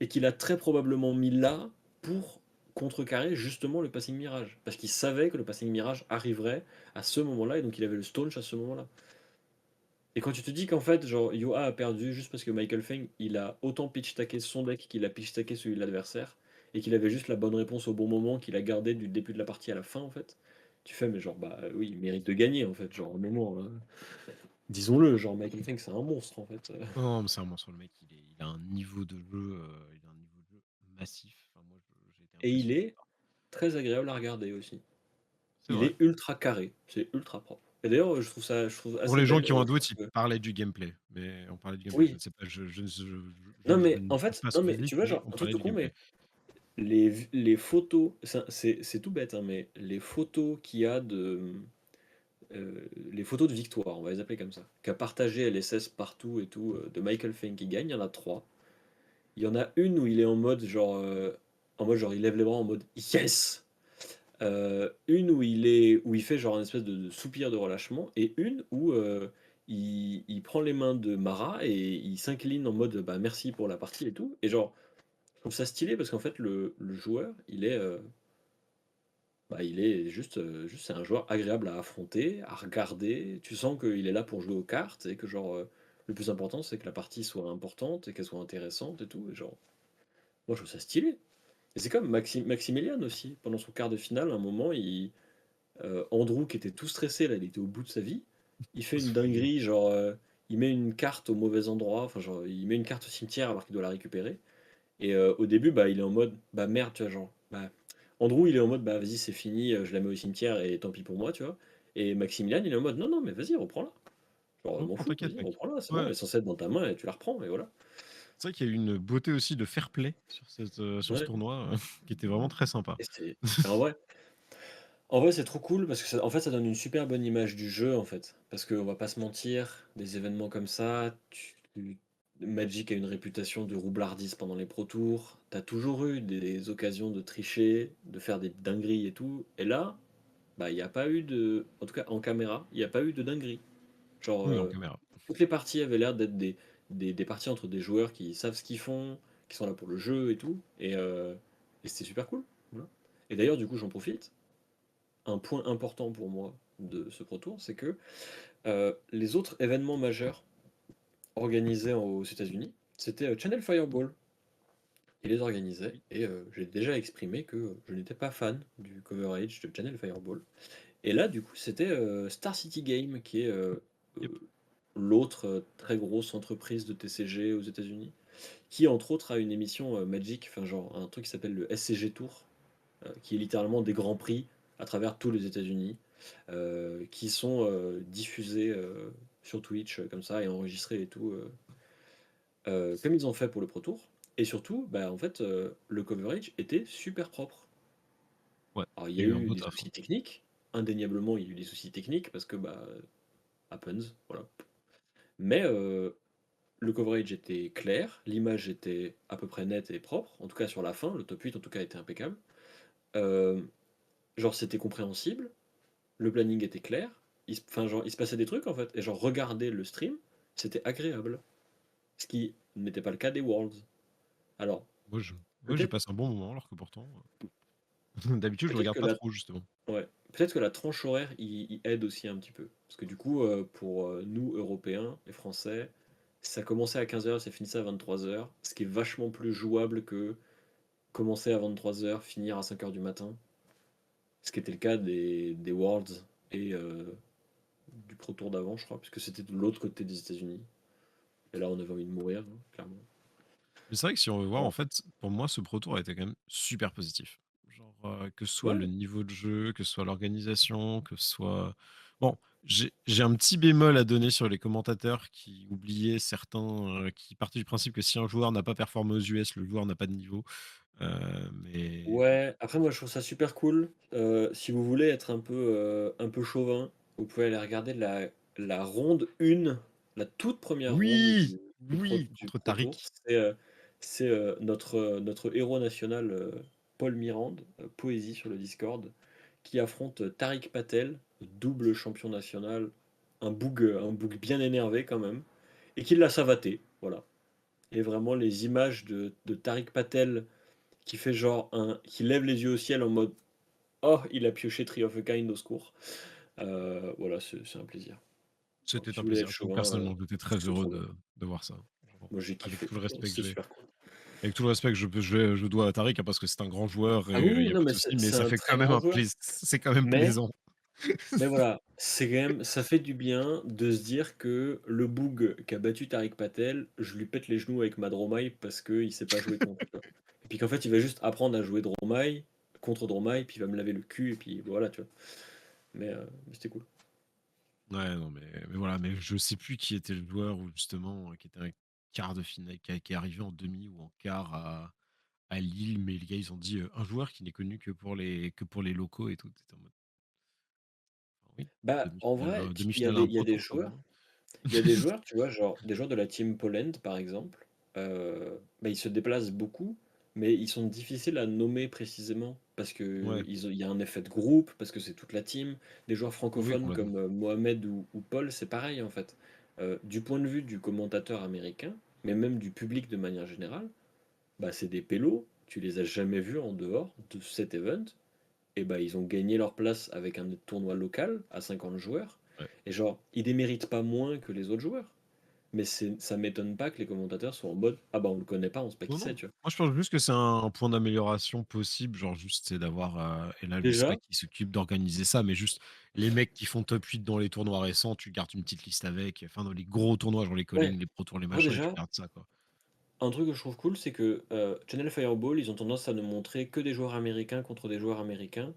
Et qu'il a très probablement mis là pour contrecarrer justement le Passing Mirage, parce qu'il savait que le Passing Mirage arriverait à ce moment-là, et donc il avait le Staunch à ce moment-là. Et quand tu te dis qu'en fait, genre, Yoa a perdu juste parce que Michael Feng, il a autant pitch-tacké son deck qu'il a pitch-tacké celui de l'adversaire, et qu'il avait juste la bonne réponse au bon moment, qu'il a gardé du début de la partie à la fin, en fait, tu fais, mais genre, bah oui, il mérite de gagner, en fait, genre, mais non, disons-le, genre, Michael Feng, c'est un monstre, en fait. Non, mais c'est un monstre, le mec, il a un niveau de jeu, il a un niveau de jeu massif. Enfin, moi, j'ai été Et il impressionné est très agréable à regarder aussi. c'est Il vrai. est ultra carré, c'est ultra propre. Et d'ailleurs, je trouve Pour assez les gens bête, qui ont un je trouve doute, il que parlait du gameplay, mais on parlait du gameplay. Je oui, ne sais pas, non je mais ne en juge fait, pas non son mais tu physique, vois, mais genre, on un truc parlait tout du con, gameplay. mais les photos, c'est tout bête, hein, mais les photos qu'il y a les photos de victoire, on va les appeler comme ça, qu'a partagé LSS partout et tout, de Michael Feng qui gagne, il y en a trois. Il y en a une où il est en mode genre il lève les bras en mode yes. Une où il fait genre une espèce de soupir de relâchement et une où il prend les mains de Mara et il s'incline en mode bah merci pour la partie et tout. Et genre je trouve ça stylé parce qu'en fait le joueur il est juste c'est un joueur agréable à affronter, à regarder. Tu sens qu'il est là pour jouer aux cartes et que genre le plus important c'est que la partie soit importante et qu'elle soit intéressante et tout. Et genre moi je trouve ça stylé. Et c'est comme Maximilian aussi, pendant son quart de finale, à un moment, Andrew qui était tout stressé, là, il était au bout de sa vie, il fait Faut se une fouiller. dinguerie, genre il met une carte au mauvais endroit, enfin genre il met une carte au cimetière alors qu'il doit la récupérer. Et au début, bah il est en mode bah merde, tu vois, genre bah Andrew il est en mode bah vas-y c'est fini, je la mets au cimetière et tant pis pour moi, tu vois. Et Maximilian il est en mode non non mais vas-y reprends-la. Genre m'en Non, fous, t'inquiète, vas-y mec. reprends-la, c'est bon, elle Ouais. est censée être dans ta main et tu la reprends et voilà. C'est vrai qu'il y a eu une beauté aussi de fair play sur ce Ouais. tournoi, qui était vraiment très sympa. Et c'est en vrai, c'est trop cool parce que en fait, ça donne une super bonne image du jeu, en fait. Parce qu'on va pas se mentir, des événements comme ça, Magic a une réputation de roublardise pendant les Pro Tours. T'as toujours eu des occasions de tricher, de faire des dingueries et tout. Et là, bah, il n'y a pas eu de. En tout cas, en caméra, il n'y a pas eu de dinguerie. Genre, Oui, en caméra. toutes les parties avaient l'air d'être des parties entre des joueurs qui savent ce qu'ils font, qui sont là pour le jeu et tout. Et c'était super cool. Voilà. Et d'ailleurs, du coup, j'en profite un point important pour moi de ce Pro Tour, c'est que les autres événements majeurs organisés aux États-Unis, c'était Channel Fireball. Il les organisait et j'ai déjà exprimé que je n'étais pas fan du coverage de Channel Fireball. Et là, du coup, c'était Star City Game qui est Yep. l'autre très grosse entreprise de TCG aux États-Unis, qui entre autres a une émission Magic, enfin genre un truc qui s'appelle le SCG Tour, qui est littéralement des grands prix à travers tous les États-Unis, qui sont diffusés sur Twitch comme ça et enregistrés et tout, comme ils ont fait pour le Pro Tour. Et surtout, bah, en fait, le coverage était super propre. Ouais, Alors il y il a y a eu un eu beau des taf, hein. soucis techniques, indéniablement il y a eu des soucis techniques parce que bah happens, voilà. Mais le coverage était clair, l'image était à peu près nette et propre, en tout cas sur la fin, le top 8 en tout cas était impeccable. Euh, genre c'était compréhensible, le planning était clair, enfin, genre, il se passait des trucs en fait, et genre regarder le stream, c'était agréable. Ce qui n'était pas le cas des Worlds. Alors, Moi, je moi, j'ai peut-être passé un bon moment, alors que pourtant, d'habitude, je le peut-être regarde que pas la, trop, justement. ouais, peut-être que la tranche horaire y aide aussi un petit peu. Parce que du coup, pour nous, Européens et Français, ça commençait à 15 heures, ça finissait à 23 heures, ce qui est vachement plus jouable que commencer à 23 heures, finir à 5 heures du matin, ce qui était le cas des Worlds et du Pro Tour d'avant, je crois, puisque c'était de l'autre côté des États-Unis. Et là, on avait envie de mourir, hein, clairement. Mais c'est vrai que si on veut voir, en Voilà. fait, pour moi, ce Pro Tour a été quand même super positif. Genre, que ce soit le Ouais, niveau de jeu, que ce soit l'organisation, que ce soit bon, j'ai un petit bémol à donner sur les commentateurs qui oubliaient certains, qui partaient du principe que si un joueur n'a pas performé aux US, le joueur n'a pas de niveau. Mais bon, ouais, après moi je trouve ça super cool. Si vous voulez être un peu chauvin, vous pouvez aller regarder la ronde 1, la toute première ronde oui! Oui! du Contre Pro Tour. Tariq. C'est notre héros national, Paul Mirande, Poésie sur le Discord, qui affronte Tariq Patel, double champion national, un boug bien énervé quand même, et qui l'a savaté, voilà. Et vraiment les images de Tariq Patel qui lève les yeux au ciel en mode oh, il a pioché Tree of a Kind au secours. Voilà, c'est un plaisir. Donc, C'était si un vous voulez être plaisir. Donc chauvin, personnellement, j'étais très c'est heureux trop bien. de voir ça. Genre, Moi, j'ai avec kiffé. tout le respect que C'est j'ai super cool. avec tout le respect que je dois à Tariq, hein, parce que c'est un grand joueur Ah et oui, il oui, y a non, pas de mais souci, mais c'est ça un fait quand très même grand un joueur. c'est quand même Mais, plaisant. mais voilà, c'est quand même, ça fait du bien de se dire que le boug qui a battu Tariq Patel, je lui pète les genoux avec ma Dromai parce qu'il sait pas jouer contre. Tu vois. Et puis qu'en fait, il va juste apprendre à jouer Dromai contre Dromai, puis il va me laver le cul, et puis voilà, tu vois. Mais c'était cool. Ouais, non, mais voilà, mais je sais plus qui était le joueur ou justement, qui était un quart de finale, qui est arrivé en demi ou en quart à Lille, mais les gars, ils ont dit, un joueur qui n'est connu que pour les locaux et tout. Tu en mode: «Ah oui, Bah, en vrai, demi-finale à un il y a Pro des Tour, quand même». joueurs. Il y a des joueurs, tu vois, genre des joueurs de la team Poland, par exemple, bah, ils se déplacent beaucoup, mais ils sont difficiles à nommer précisément parce que Ouais, il y a un effet de groupe, parce que c'est toute la team. Des joueurs oui, oui, francophones complètement. comme Mohamed ou Paul, c'est pareil en fait. Du point de vue du commentateur américain, mais même du public de manière générale, bah, c'est des pélos, tu les as jamais vus en dehors de cet event, et bah, ils ont gagné leur place avec un tournoi local à 50 joueurs. Ouais. Et genre, ils déméritent pas moins que les autres joueurs. Mais ça m'étonne pas que les commentateurs soient en mode ah bah on le connaît pas, on sait pas Non, qui non. c'est, tu vois. Moi, je pense juste que c'est un point d'amélioration possible, genre juste, c'est d'avoir, et là, lui, c'est pas Déjà, qu'il s'occupe d'organiser ça, mais juste les mecs qui font top 8 dans les tournois récents, tu gardes une petite liste avec, enfin, dans les gros tournois, genre les ouais, Calling, les Pro Tours, les moi machins, et tu déjà, gardes ça, quoi. un truc que je trouve cool, c'est que Channel Fireball, ils ont tendance à ne montrer que des joueurs américains contre des joueurs américains.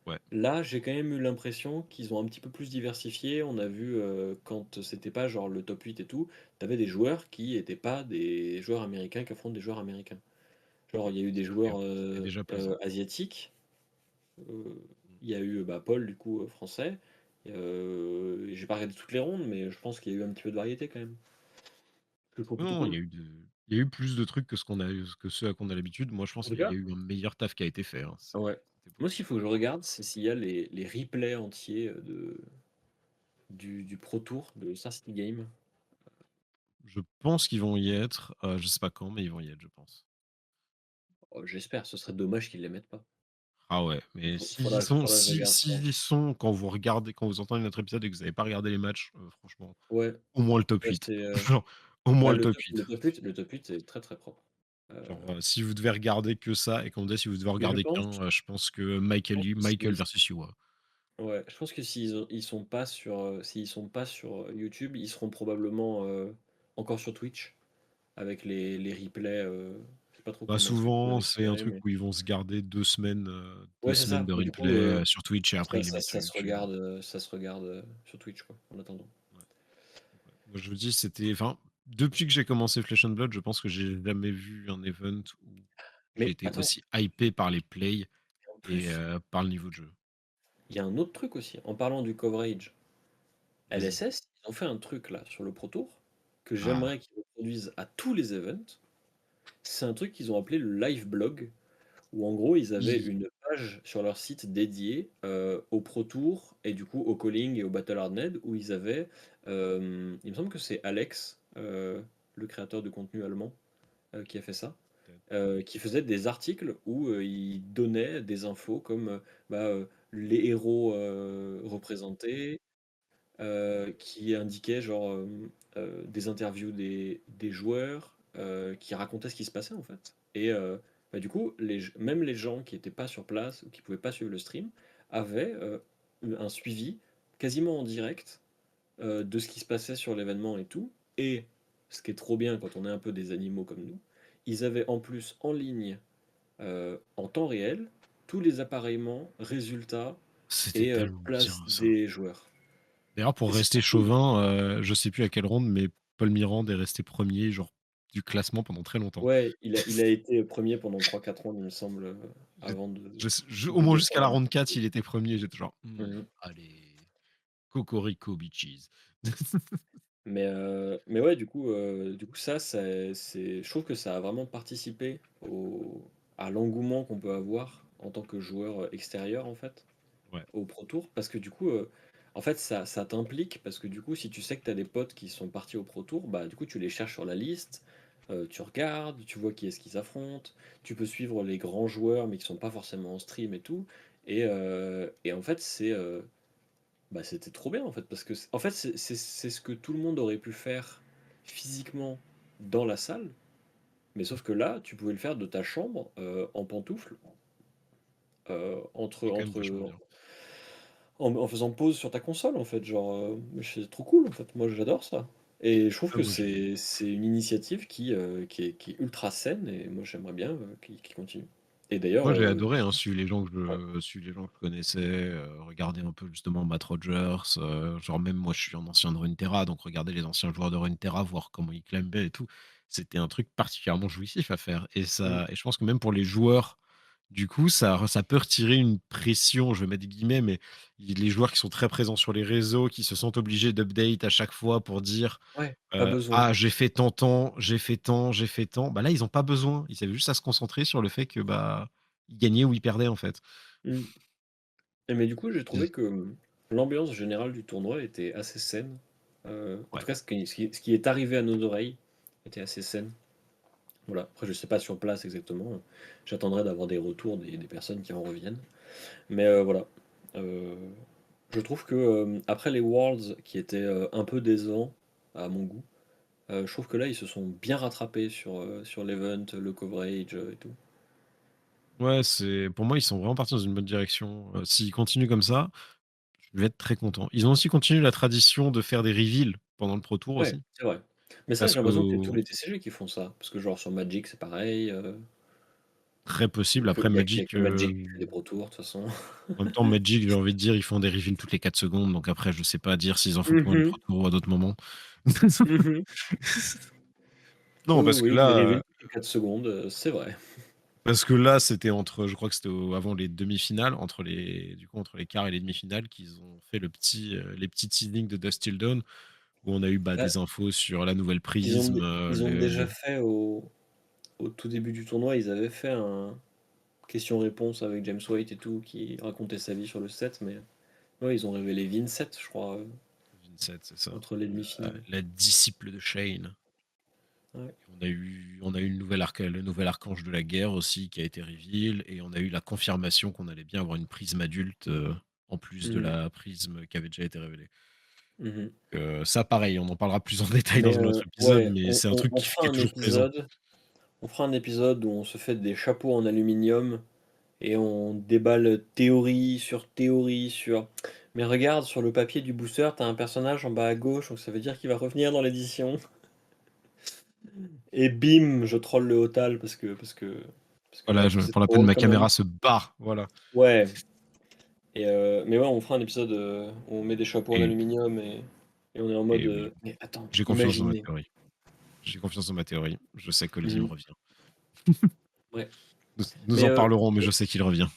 Ouais. Là, j'ai quand même eu l'impression qu'ils ont un petit peu plus diversifié. On a vu quand c'était pas genre le top 8 et tout, t'avais des joueurs qui étaient pas des joueurs américains qui affrontent des joueurs américains. Genre, il y a eu des joueurs C'était déjà plaisant. asiatiques. Euh, Mm. il y a eu bah, Paul, du coup, français. J'ai pas regardé toutes les rondes, mais je pense qu'il y a eu un petit peu de variété quand même. Que je trouve plutôt Non, cool. il y a eu plus de trucs que que ceux à qu'on a l'habitude. Moi, je pense En tout qu'il y a cas, eu un meilleur taf qui a été fait, hein. ouais. C'était Moi, ce qu'il positif. faut que je regarde, c'est s'il y a les replays entiers du Pro Tour, de Star City Game. Je pense qu'ils vont y être. Je sais pas quand, mais ils vont y être, je pense. Oh, j'espère, ce serait dommage qu'ils les mettent pas. Ah ouais, mais Faudra que je regarde ça. s'ils sont quand vous regardez, quand vous entendez notre épisode et que vous avez pas regardé les matchs, franchement, Ouais, au moins le top ouais, 8. c'est Genre, au moins bah, le top 8. le top 8 c'est très très propre. Genre, si vous devez regarder que ça et qu'on me dit si vous devez Mais regarder qu'un, je pense que Michael versus Iowa. ouais, je pense que ils sont pas sur, s'ils sont pas sur YouTube, ils seront probablement encore sur Twitch avec les replays. Je sais pas trop Bah, comment est-ce que tu peux souvent, c'est un récupérer, truc mais où ils vont se garder 2 ouais, c'est semaines ça. de Mais du coup, replay, sur Twitch et après ils les mettent sur YouTube. ça se regarde sur Twitch quoi, en attendant. Ouais. Ouais. Moi, je vous dis, c'était enfin, depuis que j'ai commencé Flesh and Blood, je pense que j'ai jamais vu un event où j'ai Mais été attends, aussi hypé par les plays en et plus, par le niveau de jeu. il y a un autre truc aussi. En parlant du coverage, Vas-y. LSS, ils ont fait un truc là sur le Pro Tour que Ah, j'aimerais qu'ils reproduisent à tous les events. C'est un truc qu'ils ont appelé le live blog. Où en gros, ils avaient oui, une page sur leur site dédiée au Pro Tour et du coup au Calling et au Battle Hardnet où ils avaient, il me semble que c'est Alex, le créateur de contenu allemand, qui a fait ça, peut-être. qui faisait des articles où il donnait des infos comme les héros représentés, qui indiquait genre des interviews des joueurs qui racontaient ce qui se passait en fait. Et bah, du coup, même les gens qui n'étaient pas sur place ou qui pouvaient pas suivre le stream avaient un suivi quasiment en direct de ce qui se passait sur l'événement et tout. Et ce qui est trop bien quand on est un peu des animaux comme nous, ils avaient en plus en ligne en temps réel tous les appareillements, résultats C'était et tellement bien place ça. des joueurs D'ailleurs, et pour c'est rester trop cool. chauvin, je sais plus à quelle ronde, mais Paul Mirande est resté premier genre, du classement pendant très longtemps. Ouais, il a été premier pendant 3 4 rondes, il me semble, J'ai avant au de moins jusqu'à la descendre. ronde 4, il était premier. J'étais genre: Mmh. allez, cocorico bitches». Mais ouais, du coup ça, c'est je trouve que ça a vraiment participé à l'engouement qu'on peut avoir en tant que joueur, extérieur, en fait, Ouais, au Pro Tour. Parce que du coup, en fait, ça t'implique parce que du coup, si tu sais que tu as des potes qui sont partis au Pro Tour, bah, du coup, tu les cherches sur la liste, tu regardes, tu vois qui est-ce qu'ils affrontent, tu peux suivre les grands joueurs, mais qui sont pas forcément en stream et tout et en fait, bah, c'était trop bien, en fait, parce que en fait, c'est ce que tout le monde aurait pu faire physiquement dans la salle, mais sauf que là, tu pouvais le faire de ta chambre, en pantoufles, c'est quand même vachement bien. en faisant pause sur ta console, en fait, genre, c'est trop cool, en fait. Moi, j'adore ça et je trouve Ah que moi c'est une initiative qui est ultra saine et moi, j'aimerais bien, qu'il continue et d'ailleurs, j'ai adoré, hein, suivre les gens que ouais, je connaissais, regarder un peu justement Matt Rogers, genre même moi je suis un ancien de Runeterra, donc regarder les anciens joueurs de Runeterra, voir comment ils climbaient et tout, c'était un truc particulièrement jouissif à faire mmh, et je pense que même pour les joueurs, du coup, ça peut retirer une pression, je vais mettre des guillemets, mais les joueurs qui sont très présents sur les réseaux, qui se sentent obligés d'update à chaque fois pour dire, ouais, pas besoin. «Ah, j'ai fait tant, tant, j'ai fait tant, j'ai fait tant». Bah, là, ils ont pas besoin. Ils avaient juste à se concentrer sur le fait que, bah, ils gagnaient ou ils perdaient, en fait. Mmh. Et mais du coup, j'ai Et trouvé que, l'ambiance générale du tournoi était assez saine. En ouais. tout cas, ce qui est arrivé à nos oreilles était assez saine. Voilà. Après, je sais pas sur place exactement, j'attendrai d'avoir des retours des personnes qui en reviennent. Mais, voilà. Heu, je trouve que, après les Worlds qui étaient, un peu décevants à mon goût, je trouve que là, ils se sont bien rattrapés sur l'event, le coverage, et tout. Ouais, c'est pour moi, ils sont vraiment partis dans une bonne direction. S'ils continuent comme ça, je vais être très content. Ils ont aussi continué la tradition de faire des reveals pendant le Pro Tour Ouais, aussi, c'est vrai. Mais ça, parce j'ai l'impression que c'est tous qu'au les TCG qui font ça. Parce que genre sur Magic, c'est pareil, très Il y a possible. que Après il y a il y a Magic, que Magic qui fait des Pro Tours de toute façon. en même temps, Magic, j'ai envie de dire, ils font des reveals toutes les 4 secondes, donc après, je sais pas dire s'ils en font combien de Mmh Pro Tour ou à d'autres moments. mh. Non, Oui, parce que oui, des là, reveals toutes les 4 secondes, c'est vrai. c'était entre je crois que c'était avant les demi-finales, entre les quarts et les demi-finales qu'ils ont fait les petits teasings de Dusk Till Dawn où on a eu, bah, Bah, des infos sur la nouvelle ils ont prisme, dé ils ont déjà fait au tout début du tournoi, ils avaient fait un question-réponse avec James White et tout, qui racontait sa vie sur le set, mais ouais, ils ont révélé Vincent, je crois, Vincent, c'est ça, entre les demi-finales. la disciple de Shane. Ouais. Et on a eu le nouvel archange de la guerre aussi qui a été reveal et on a eu la confirmation qu'on allait bien avoir une prisme adulte, en plus de Mmh. la prisme qui avait déjà été révélée. Mmh. Ça pareil, on en parlera plus en détail Mais, dans un autre épisode, ouais, mais on c'est un on truc on qui fera est un toujours présent. épisode on fera un épisode où on se fait des chapeaux en aluminium et on déballe théorie sur théorie sur mais regarde sur le papier du booster, t'as un personnage en bas à gauche, donc ça veut dire qu'il va revenir dans l'édition. Et bim, je troll le Hotal Voilà, parce que c'est pour la peine, drôle ma quand même. caméra se barre, voilà. Ouais, mais ouais, on fera un épisode, où on met des chapeaux en Et aluminium et on est en mode, et oui, mais attends, j'ai confiance dans ma imaginez. théorie. J'ai confiance dans ma théorie. Je sais que Lizzie me Mmh. revient. Ouais. Nous Mais, en parlerons, mais je sais qu'il revient.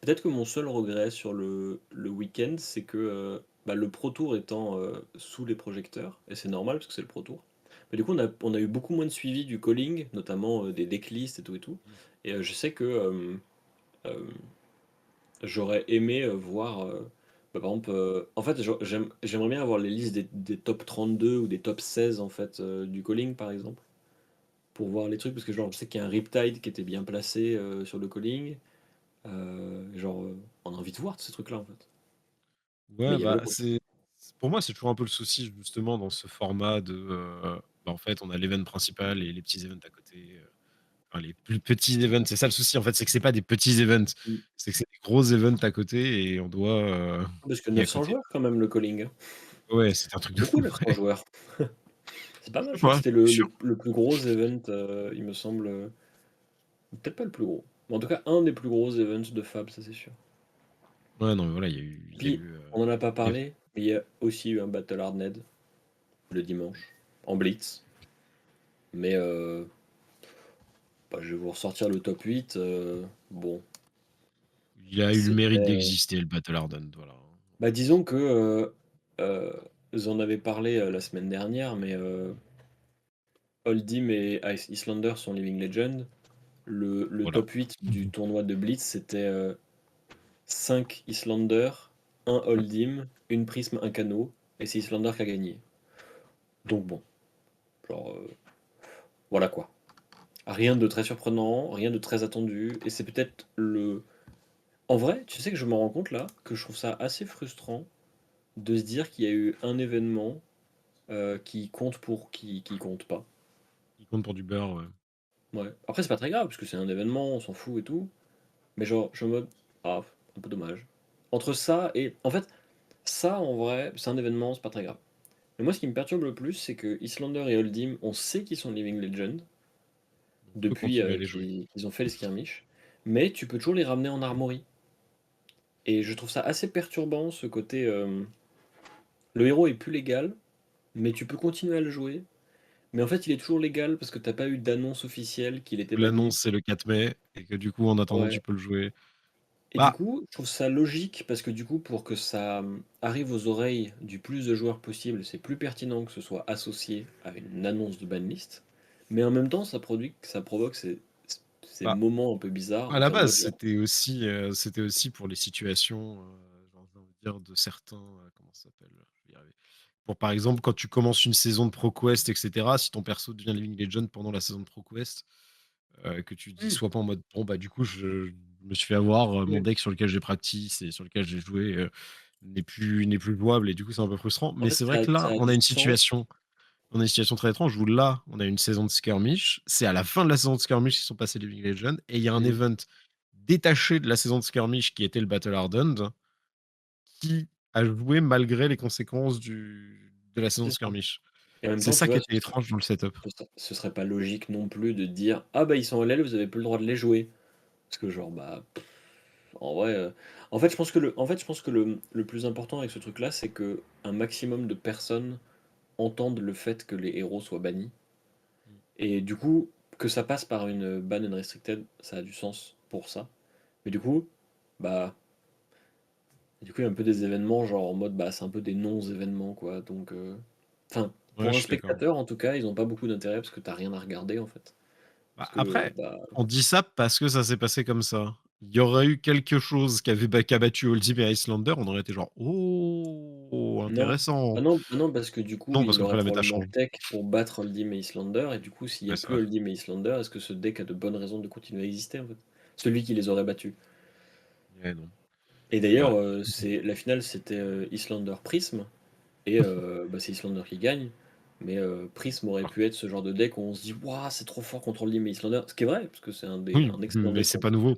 peut-être que mon seul regret sur le week-end, c'est que, bah, le Pro Tour étant, sous les projecteurs et c'est normal parce que c'est le Pro Tour. Mais du coup, on a eu beaucoup moins de suivi du calling, notamment, des decklists et tout et je sais que, hem, j'aurais aimé, voir, bah, par exemple, en fait, j'aimerais bien avoir les listes des top 32 ou des top 16 en fait, du calling, par exemple, pour voir les trucs parce que genre, je sais qu'il y a un Riptide qui était bien placé, sur le calling, genre, on a envie de voir tous ces trucs-là, en fait. Mais Ouais, il y avait bah, le retour. pour moi, c'est toujours un peu le souci justement dans ce format bah, en fait, on a l'event principal et les petits events à côté, enfin les plus petits events. C'est ça le souci en fait, c'est que c'est pas des petits events, Mmh. c'est que c'est des gros events à côté et on doit, Parce que gagner à 900 côté. joueurs quand même le calling, hein. Ouais, c'était un truc C'est de fou, beaucoup 900 ouais. joueurs. C'est pas Je mal, sais je crois que pas, c'était je le suis le sûr. le plus gros event, il me semble, peut-être pas le plus gros. Mais en tout cas, un des plus gros events de Fab, ça c'est sûr. Ouais, non, mais voilà, il y a eu, Puis, on en a pas il y a parlé, mais il y a aussi eu un Battle Hardnet le dimanche, en Blitz. Mais bah, je vais vous ressortir le top 8. Bon, il a eu le mérite c'était. d'exister, le Battle Hardened, voilà, hein. On va Bah, pas se disons que vous en avez parlé la semaine dernière, mais Oldhim et Islander sont Living Legend. Le voilà. top 8 du tournoi de Blitz, c'était 5 Islander, un Oldhim, une Prism, un Cano, et c'est Islander qui a gagné. Donc bon, genre, voilà quoi. Rien de très surprenant, rien de très attendu, et c'est peut-être le. En vrai, tu sais que je me rends compte là que je trouve ça assez frustrant de se dire qu'il y a eu un événement qui compte pour qui compte pas. Il compte pour du beurre, ouais. Ouais. Après, c'est pas très grave, parce que c'est un événement, on s'en fout et tout. Mais genre, je me mode, ah, un peu dommage. Entre ça et. En fait, ça, en vrai, c'est un événement, c'est pas très grave. Mais moi, ce qui me perturbe le plus, c'est que Islander et Oldhim, on sait qu'ils sont Living Legend On peut depuis continuer à les jouer. qu'ils ont fait les skirmish, mais tu peux toujours les ramener en armory. Et je trouve ça assez perturbant, ce côté. Le héros est plus légal, mais tu peux continuer à le jouer. Mais en fait, il est toujours légal parce que t'as pas eu d'annonce officielle qu'il était banni. L'annonce, c'est le 4 mai et que du coup, en attendant, Ouais. tu peux le jouer. Et du Bah, coup, je trouve ça logique parce que du coup, pour que ça arrive aux oreilles du plus de joueurs possible, c'est plus pertinent que ce soit associé à une annonce de banlist. Mais en même temps, ça provoque ces bah, moments un peu bizarres à où la t'es en base, mode genre, c'était aussi pour les situations, j'ai envie de dire de certains, comment ça s'appelle? Je vais y arriver. Pour par exemple, quand tu commences une saison de ProQuest et cetera, si ton perso devient Living Legend pendant la saison de ProQuest, que tu dis hmm, soit pas en mode: «Bon, bah, du coup, je me suis fait avoir, mon ouais. deck sur lequel j'ai practice et sur lequel j'ai joué, n'est plus jouable» et du coup, c'est un peu frustrant. En Mais fait, c'est vrai que ça là, a on a du une sens. situation très étrange où là, on a une saison de skirmish. C'est à la fin de la saison de skirmish qu'ils sont passés Living Legends et il y a un Hmm, event détaché de la saison de skirmish qui était le Battle Hardened, qui a joué malgré les conséquences de la saison c'est de ça. skirmish. Et en même C'est temps, tu ça qui vois, était étrange dans le setup. ce serait pas logique non plus de dire ah bah ils sont LL, vous avez plus le droit de les jouer. Parce que genre bah en vrai, en fait, je pense que le plus important avec ce truc-là, c'est que un maximum de personnes entendent le fait que les héros soient bannis. Et du coup, que ça passe par une ban unrestricted, ça a du sens pour ça. Mais bah, du coup, il y a un peu des événements, genre en mode, bah, c'est un peu des non-événements, quoi. Donc, enfin, Ouais, pour je un suis d'accord. spectateur, en tout cas, ils ont pas beaucoup d'intérêt parce que t'as rien à regarder, en fait. Bah, Parce que, après, bah, on dit ça parce que ça s'est passé comme ça. Il y aurait eu quelque chose qui a battu Oldhim et Icelander, on aurait été genre: «Oh, non. intéressant». Ah non, parce que du coup, Non, parce il qu'après aurait la méta probablement change. le tech pour battre Oldhim et Islander, et du coup, s'il n'y Ouais, a c'est plus vrai. Oldhim et Islander, est-ce que ce deck a de bonnes raisons de continuer à exister, en fait? Celui qui les aurait battus. Ouais, non, Et c'est d'ailleurs, vrai. la finale, c'était Islander Prism, et bah, c'est Islander qui gagne. Mais Prism aurait Ah, pu être ce genre de deck où on se dit, waouh, c'est trop fort contre Oldhim et Islander. Ce qui est vrai, parce que c'est oui, un excellent mais deck c'est contre. pas nouveau.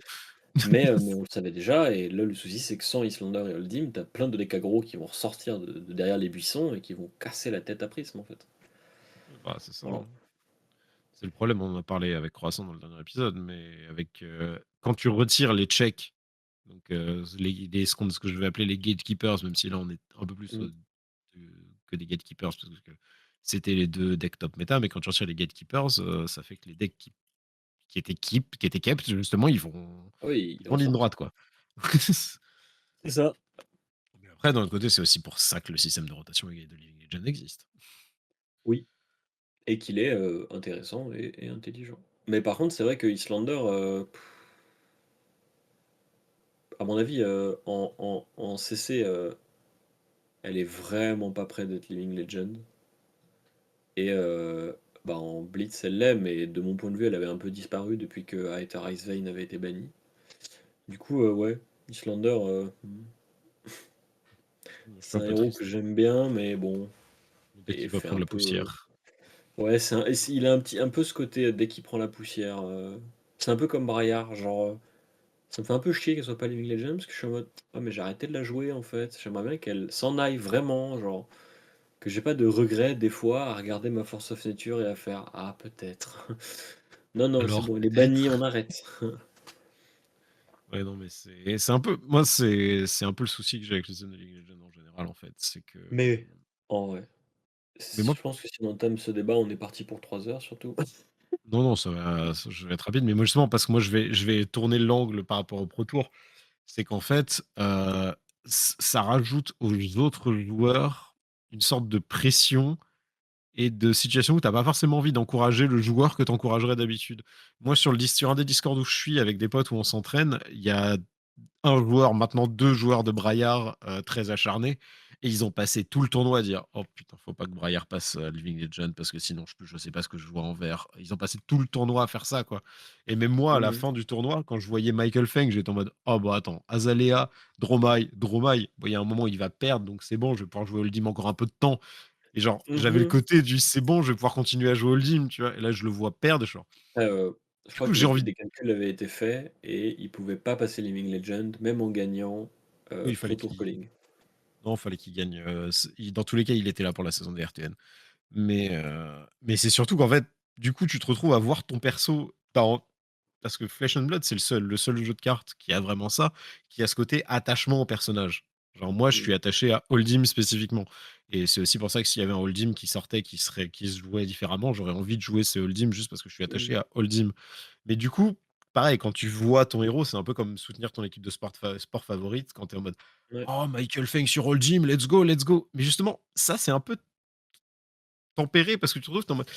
Mais on le savait déjà, et là, le souci, c'est que sans Islander et Oldhim, t'as plein de decks aggro qui vont ressortir de derrière les buissons et qui vont casser la tête à Prism, en fait. Bah, c'est ça, Voilà. hein. C'est le problème, on en a parlé avec Croissant dans le dernier épisode, mais avec, quand tu retires les checks, donc ce que je vais appeler les gatekeepers, même si là on est un peu plus, Mm. que des gatekeepers parce que c'était les 2 decks top méta, mais quand tu retires les gatekeepers, ça fait que les decks qui étaient kept justement, Ah oui, ils ils vont ligne ressortent. droite, quoi. C'est ça. Mais après d'un autre côté, c'est aussi pour ça que le système de rotation de Living Legend existe. Oui. Et qu'il est intéressant et intelligent. Mais par contre, c'est vrai que Islander, à mon avis, en CC, elle est vraiment pas près d'être Living Legend. Et bah, en Blitz, elle l'est, mais de mon point de vue, elle avait un peu disparu depuis que Aether Ice avait été banni. Du coup, ouais, Islander, Je suis c'est un un peu héros que triste. j'aime bien, mais bon, Dès et qu'il va fait prendre un la peu. poussière. Ouais, il a un peu ce côté dès qu'il prend la poussière. C'est un peu comme Braillard, genre. Ça me fait un peu chier qu'elle soit pas Living Legend parce que je suis en mode ah mais j'ai arrêté de la jouer en fait. J'aimerais bien qu'elle s'en aille vraiment, genre que j'ai pas de regrets des fois à regarder ma Force of Nature et à faire ah peut-être. Non non c'est Alors bon, elle est bannie, peut-être? on arrête. Ouais, non, mais c'est un peu moi, c'est un peu le souci que j'ai avec les zones de League of Legends en général, en fait. C'est que, Mais en vrai, mais moi je pense que si on entame ce débat, on est parti pour 3 heures surtout. non, non, je vais être rapide, mais moi, justement, parce que moi, je vais tourner l'angle par rapport au Pro Tour. C'est qu'en fait, ça rajoute aux autres joueurs une sorte de pression et de situation où tu as pas forcément envie d'encourager le joueur que tu encouragerais d'habitude. Moi, sur un des Discord où je suis avec des potes où on s'entraîne, il y a un joueur, maintenant 2 joueurs de Braillard, très acharnés, et ils ont passé tout le tournoi à dire: «Oh putain, faut pas que Braillard passe, Living Legend parce que sinon je sais pas ce que je vois en vert». Ils ont passé tout le tournoi à faire ça, quoi, et même moi, à la Mmh. fin du tournoi, quand je voyais Michael Feng, j'étais en mode: «Oh bah attends, Azalea, Dromai, bon, il y a un moment, il va perdre, donc c'est bon, je vais pouvoir jouer Uldim encore un peu de temps», et genre, j'avais le Mmh. côté du: «C'est bon, je vais pouvoir continuer à jouer Uldim», tu vois? Et là, je le vois perdre, je suis genre Je du crois coup, que j'ai envie de les calculs avaient été faits et ils pouvaient pas passer Living Legend, même en gagnant, oui, il Pro fallait Tour qu'il Calling. non, fallait qu'il gagne, dans tous les cas, il était là pour la saison des RTN. Mais c'est surtout qu'en fait, du coup, tu te retrouves à voir ton perso dans parce que Flesh and Blood, c'est le seul jeu de cartes qui a vraiment ça, qui a ce côté attachement au personnage. Genre moi, je Mmh. suis attaché à Holdim spécifiquement, et c'est aussi pour ça que s'il y avait un Holdim qui sortait, qui se jouait différemment, j'aurais envie de jouer ce Holdim juste parce que je suis Mmh. attaché à Holdim. Mais du coup, pareil, quand tu vois ton héros, c'est un peu comme soutenir ton équipe de sport favorite quand tu es en mode: Ouais. «Oh, Michael Feng sur Holdim, let's go, let's go!» Mais justement, ça, c'est un peu tempéré parce que tu te retrouves, tu es en mode: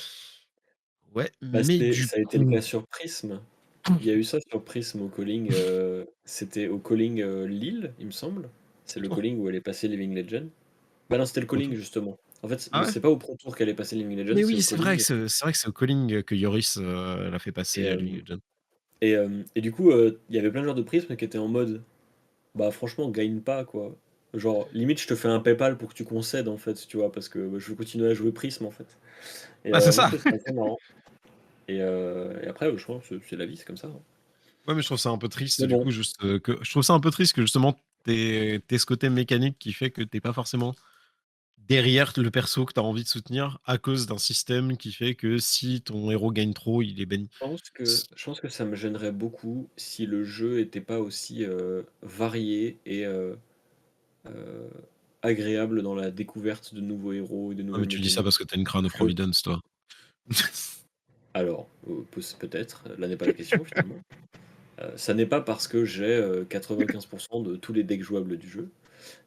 «Ouais, Bah, mais du ça a été le coup». cas sur Prism. Il y a eu ça sur Prism au calling, c'était au calling, Lille, il me semble. C'est le Retour? calling où elle est passée Living Legend. Bah, non, c'était le calling Retour? justement. En fait, Ah ouais? c'est pas au Pro Tour qu'elle est passée Living Legend, Mais c'est oui, au c'est vrai calling que c'est au calling que Yoris, l'a fait et passer à Living hem Legend. et du coup, il y avait plein de joueurs de Prism qui étaient en mode: «Bah, franchement, gagne pas, quoi». Genre, limite, je te fais un PayPal pour que tu concèdes, en fait, tu vois? Parce que, bah, je veux continuer à jouer Prism, en fait et Ah, c'est moi, je ça! trouve ça assez marrant et après, je pense que c'est la vie, c'est comme ça, hein. Ouais, mais je trouve ça un peu triste Mais du bon, coup, juste, que je trouve ça un peu triste que justement tu aies ce côté mécanique qui fait que tu es pas forcément derrière le perso que tu as envie de soutenir à cause d'un système qui fait que si ton héros gagne trop, il est banni. C je pense que ça me gênerait beaucoup si le jeu était pas aussi, varié et heu, agréable dans la découverte de nouveaux héros et de ah mais nouvelles tu dis ça parce mécaniques. que tu as une Crown of Je Providence, toi. Alors, peut-être, là n'est pas la question finalement. Ça n'est pas parce que j'ai, 95 de tous les decks jouables du jeu,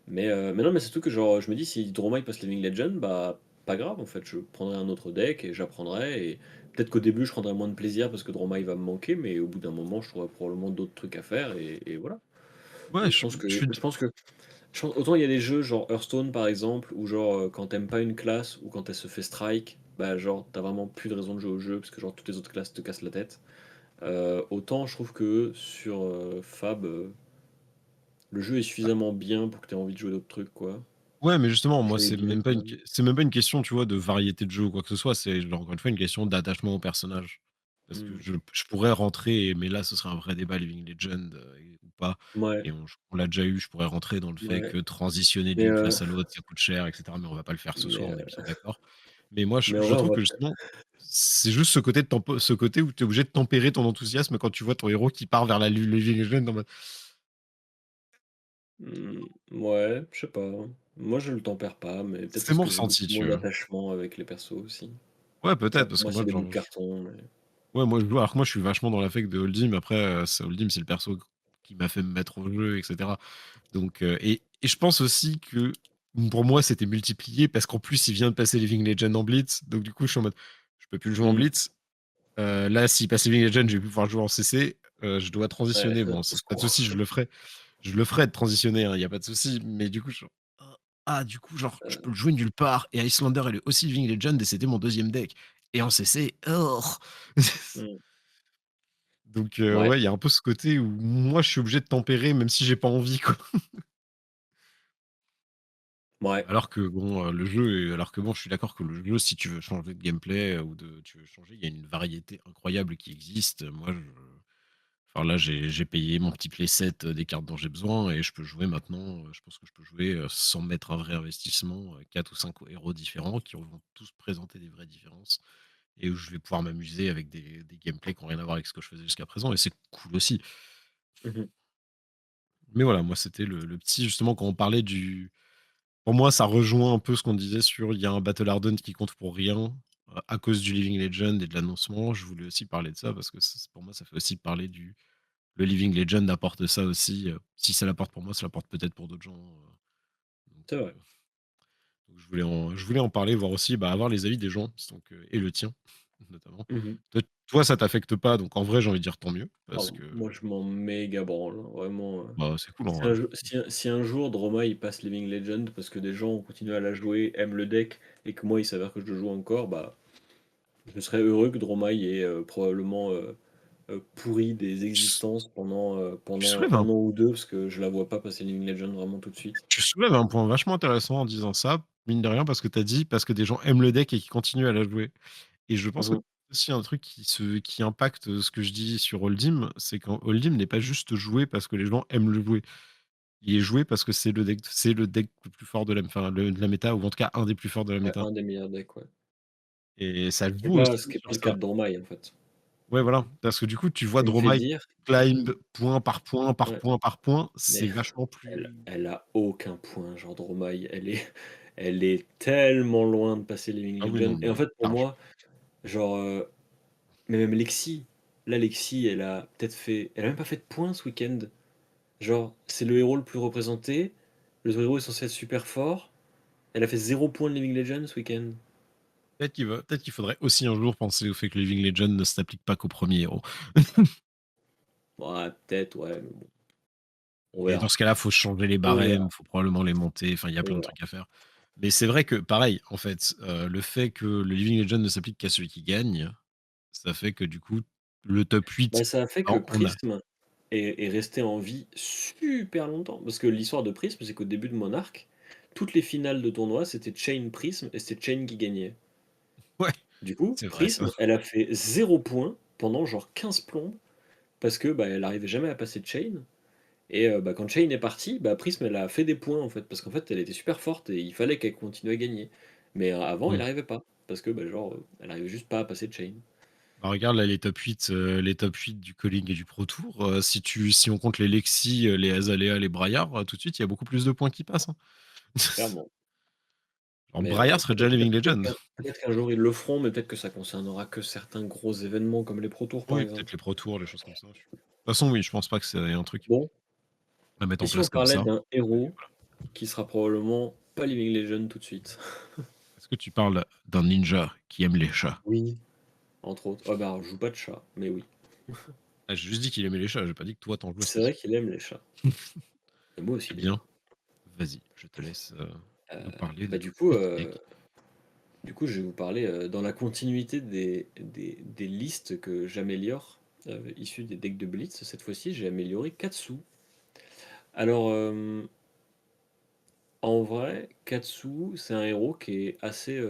mais non, mais c'est surtout que genre, je me dis si Dromai passe Living Legend, bah, pas grave en fait, je prendrai un autre deck et j'apprendrai et peut-être qu'au début je prendrai moins de plaisir parce que Dromai va me manquer, mais au bout d'un moment je trouverai probablement d'autres trucs à faire et voilà. Ouais, Et je suis je pense autant il y a des jeux genre Hearthstone par exemple, où genre, quand tu pas une classe ou quand elle se fait strike, bah, genre tu vraiment plus de raison de jouer au jeu parce que genre toutes les autres classes te cassent la tête. Autant je trouve que sur, Fab, le jeu est suffisamment bien pour que tu aies envie de jouer d'autres trucs, quoi. Ouais, mais justement, moi, Jouer bien quand même. c'est même pas une question, tu vois, de variété de jeu ou quoi que ce soit. C'est genre, encore une fois, une question d'attachement au personnage. Parce que Mmh. je pourrais rentrer, mais là, ce serait un vrai débat Living Legend, ou pas. Mouais, Et on l'a déjà eu. Je pourrais rentrer dans le fait ouais, que transitionner mais d'une classe à l'autre, ça coûte cher, etc. Mais on va pas le faire ce mais soir, on est heu, bien d'accord. Mais moi, mais en je vrai, on trouve va que justement, c'est juste ce côté où tu es obligé de tempérer ton enthousiasme quand tu vois ton héros qui part vers la Living Legend en mode. mouais, je sais pas. Moi, je le tempère pas, mais peut-être C'est parce mon que j'ai ressenti, beaucoup moins tu vois. d'attachement avec les persos aussi. Ouais, Tu peut-être, vois, pour parce que moi, moi, c'est des bouts genre, de carton, mais ouais, moi, alors que moi, je suis vachement dans l'affect de Holdim. Après, Holdim, c'est le perso qui m'a fait me mettre au jeu, etc. Donc, et je pense aussi que pour moi, c'était multiplié parce qu'en plus, il vient de passer Living Legend en Blitz. Donc, du coup, je suis en mode, je peux plus le jouer en mmh, Blitz. Là, s'il passe Living Legend, je vais plus pouvoir le jouer en CC. Je dois ouais, transitionner. Bon, au c'est pas de secours. souci, je le ferai. Je le ferai de transitionner, il n'y a pas de souci. Mais du coup, du coup, genre, je peux le jouer nulle part. Et Icelander, elle est aussi Living Legend et c'était mon deuxième deck. Et en CC, oh. Mmh, Donc, ouais, ouais, il y a un peu ce côté où moi, je suis obligé de tempérer même si j'ai pas envie, quoi. ouais, Alors que bon, je suis d'accord que le jeu, si tu veux changer de gameplay, tu veux changer, il y a une variété incroyable qui existe. Moi, enfin là, j'ai payé mon petit playset, des cartes dont j'ai besoin et je peux jouer maintenant, je pense que je peux jouer, sans mettre un vrai investissement, 4 ou 5 héros différents qui vont tous présenter des vraies différences et où je vais pouvoir m'amuser avec des gameplays qui ont rien à voir avec ce que je faisais jusqu'à présent et c'est cool aussi. mmh Mais voilà, moi, c'était le petit justement quand on parlait du pour moi, ça rejoint un peu ce qu'on disait sur il y a un battle hardened qui compte pour rien, à cause du Living Legend et de l'annoncement. Je voulais aussi parler de ça parce que c pour moi, ça fait aussi parler du le Living Legend apporte ça aussi, si ça l'apporte pour moi, ça l'apporte peut-être pour d'autres gens, donc C'est vrai. donc je voulais en parler, voir aussi, bah, avoir les avis des gens, donc et le tien notamment. Mmh. Toi, ça t'affecte pas, donc en vrai, j'ai envie de dire tant mieux Ah, parce que, moi je m'en méga branle, hein, vraiment, bah, c'est cool en si vrai. un jour Droma il passe Living Legend parce que des gens ont continué à la jouer, aiment le deck et que moi il s'avère que je le joue encore, bah, je serais heureux que Droma ait, probablement, pourri des Tu existences tu pendant soulèves un 1 an ou 2 parce que je la vois pas passer Living Legend vraiment tout de suite. tu soulèves un point vachement intéressant en disant ça, mine de rien, parce que tu as dit: «Parce que des gens aiment le deck et qui continuent à la jouer». Et je pense que Mmh. c'est aussi un truc qui impacte, ce que je dis sur Hold'em, c'est qu'en Hold'em n'est pas juste joué parce que les gens aiment le jouer. Il est joué parce que c'est le deck le plus fort de la méta, ou en tout cas un des plus forts de la Ouais, méta, un des meilleurs decks, ouais. et ça Ce qui est joue pas aussi ce qui est pas sur le cas ça. de Dromai, en fait. Ouais, voilà, parce que du coup, tu vois Tu me fais Dromai dire climb point par point, par ouais, point, par point, mais c'est vachement elle plus elle a aucun point, genre Dromai, elle est tellement loin de passer Living ah oui, non, Legend et en mais fait, pour large. moi, genre, mais même Lexi, là, Lexi, elle a même pas fait de points ce week-end. Genre, c'est le héros le plus représenté, le héros est censé être super fort, elle a fait 0 points de Living Legend ce week-end. Peut-être qu'il faudrait aussi un jour penser au fait que Living Legend ne s'applique pas qu'au premier héros. Ouais, peut-être, ouais, mais bon, on Et dans verra, ce cas-là, faut changer les on barèmes, verra, faut probablement les monter, enfin, il y a on plein de verra. trucs à faire. Mais c'est vrai que pareil, en fait, le fait que le Living Legend ne s'applique qu'à celui qui gagne, ça fait que du coup, le top Bah, 8, ça a fait que alors on a Prism est resté en vie super longtemps. Parce que l'histoire de Prism, c'est qu'au début de Monarch, toutes les finales de tournoi, c'était Chain Prism et c'était Chain qui gagnait. ouais, Du coup, c'est vrai ça. Prism, elle a fait 0 points pendant genre 15 plombes parce que bah, elle arrivait jamais à passer Chain. Et bah, quand Chain est parti, bah, Prism, elle a fait des points en fait. Parce qu'en fait, elle était super forte et il fallait qu'elle continue à gagner. Mais avant, elle Mmh. arrivait pas. Parce que bah, genre, elle arrivait juste pas à passer Chain. Bah, regarde là les top 8 du Calling et du Pro Tour, si on compte les Lexi, les Azalea, les Braillard, tout de suite, il y a beaucoup plus de points qui passent, hein. Clairement. Alors Mais Braillard serait déjà Living Legend. peut-être qu'un jour ils le feront, mais peut-être que ça concernera que certains gros événements comme les Pro Tours, par Oui, peut-être exemple. les Pro Tours, les choses comme ça. De toute façon, oui, je pense pas que c'est un truc Bon, à mettre et en si on place comme parlait ça. d'un Mais héros voilà. qui sera probablement pas Living Legend tout de suite? Est-ce que tu parles d'un ninja qui aime les chats? Oui. Entre autres. Ah bah, alors je joue pas de chat, mais oui. Ah, j'ai juste dit qu'il aimait les chats, j'ai pas dit que toi, tu en jouais C'est vrai spécialement. qu'il aime les chats. Et moi aussi Eh bien, d'ailleurs. vas-y, je te laisse, nous parler de Bah ton petit deck. du coup, je vais vous parler, dans la continuité des listes que j'améliore, issues des decks de Blitz. Cette fois-ci, j'ai amélioré Katsu. Alors, en vrai, Katsu, c'est un héros qui est assez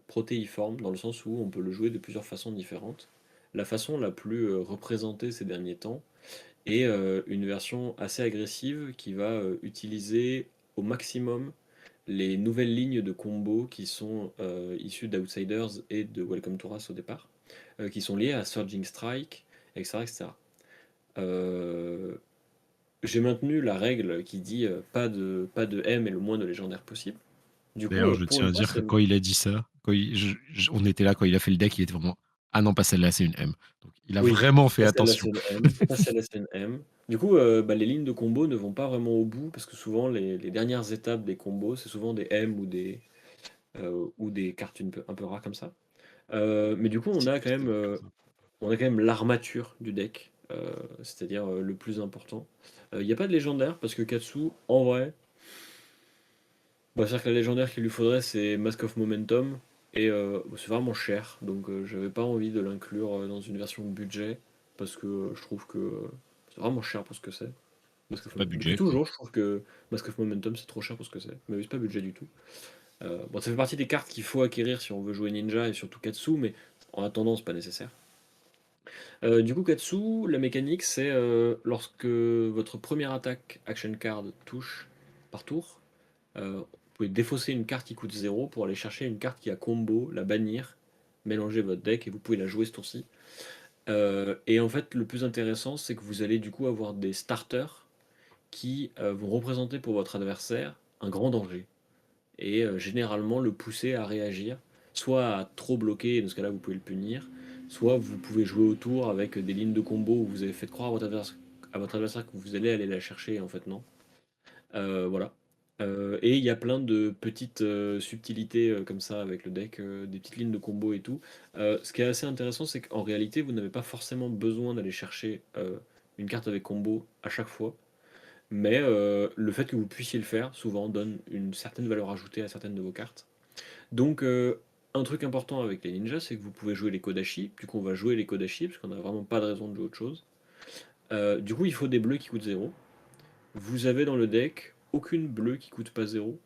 protéiforme, dans le sens où on peut le jouer de plusieurs façons différentes. La façon la plus représentée ces derniers temps est une version assez agressive qui va utiliser au maximum les nouvelles lignes de combos qui sont issues d'Outsiders et de Welcome to Wrath au départ, qui sont liées à Surging Strike, etc. etc. Euh, j'ai maintenu la règle qui dit pas de M et le moins de légendaires possible. Du coup, D'ailleurs, je pour tiens une à fois, dire que c'est quand il a dit ça, quand il on était là, quand il a fait le deck, il était vraiment: «Ah non, pas celle-là, c'est une M». Donc il a oui, vraiment fait pas celle-là, attention. c'est une M, pas celle-là, c'est une M. Du coup, bah, les lignes de combo ne vont pas vraiment au bout parce que souvent les dernières étapes des combos, c'est souvent des M ou des cartes un peu rares comme ça. Mais du coup, Si que c'est des cartes. on a quand même l'armature du deck, c'est-à-dire le plus important. Il n'y a pas de légendaire parce que Katsu, en vrai, bah, c'est-à-dire que la légendaire qu'il lui faudrait, c'est Mask of Momentum. Et c'est vraiment cher, donc j'avais pas envie de l'inclure dans une version budget, parce que je trouve que c'est vraiment cher pour ce que c'est. C'est pas Depuis budget, quoi. toujours, je trouve que Mask of Momentum c'est trop cher pour ce que c'est. Mais oui, c'est pas budget du tout. Bon, ça fait partie des cartes qu'il faut acquérir si on veut jouer Ninja et surtout Katsu, mais en attendant, c'est pas nécessaire. Du coup, Katsu, la mécanique, c'est lorsque votre première attaque action card touche par tour, vous pouvez défausser une carte qui coûte 0 pour aller chercher une carte qui a combo, la bannir, mélanger votre deck et vous pouvez la jouer ce tour-ci. Et en fait, le plus intéressant, c'est que vous allez du coup avoir des starters qui vont représenter pour votre adversaire un grand danger et généralement le pousser à réagir, soit à trop bloquer, et dans ce cas-là vous pouvez le punir, soit vous pouvez jouer autour avec des lignes de combo où vous avez fait croire à votre adversaire que vous allez aller la chercher et en fait non. Voilà. Et il y a plein de petites subtilités comme ça avec le deck, des petites lignes de combo et tout. Ce qui est assez intéressant, c'est qu'en réalité, vous n'avez pas forcément besoin d'aller chercher une carte avec combo à chaque fois. Mais le fait que vous puissiez le faire, souvent, donne une certaine valeur ajoutée à certaines de vos cartes. Donc, un truc important avec les ninjas, c'est que vous pouvez jouer les Kodashi. Du coup, on va jouer les Kodashi, parce qu'on n'a vraiment pas de raison de jouer autre chose. Du coup, il faut des bleus qui coûtent 0. Vous avez dans le deck aucune bleue qui coûte pas 0.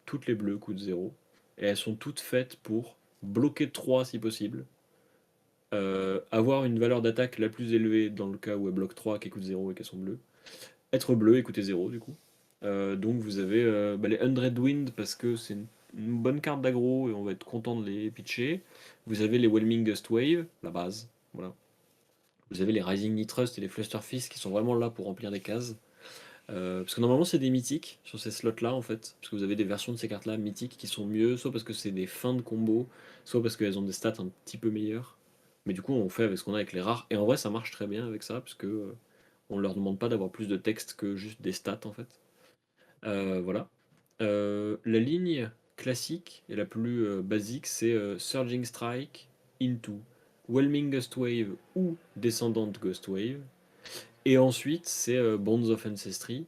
Toutes les bleues coûtent 0. Et elles sont toutes faites pour bloquer 3 si possible. Avoir une valeur d'attaque la plus élevée dans le cas où elles bloquent 3 qui coûtent 0 et qu'elles sont bleues. Être bleu et coûter 0 du coup. Donc vous avez les 100 Wind parce que c'est une bonne carte d'aggro et on va être content de les pitcher. Vous avez les Whelming Gust Wave, la base. Voilà. Vous avez les Rising Nitrust et les Flusterfist qui sont vraiment là pour remplir des cases. Parce que normalement c'est des mythiques sur ces slots là en fait. Parce que vous avez des versions de ces cartes là mythiques qui sont mieux, soit parce que c'est des fins de combo, soit parce qu'elles ont des stats un petit peu meilleures. Mais du coup on fait avec ce qu'on a avec les rares. Et en vrai ça marche très bien avec ça, parce que on leur demande pas d'avoir plus de texte que juste des stats en fait. Voilà. La ligne classique et la plus basique, c'est Surging Strike, Into, Whelming Gust Wave ou Descendant Gust Wave. Et ensuite, c'est Bonds of Ancestry.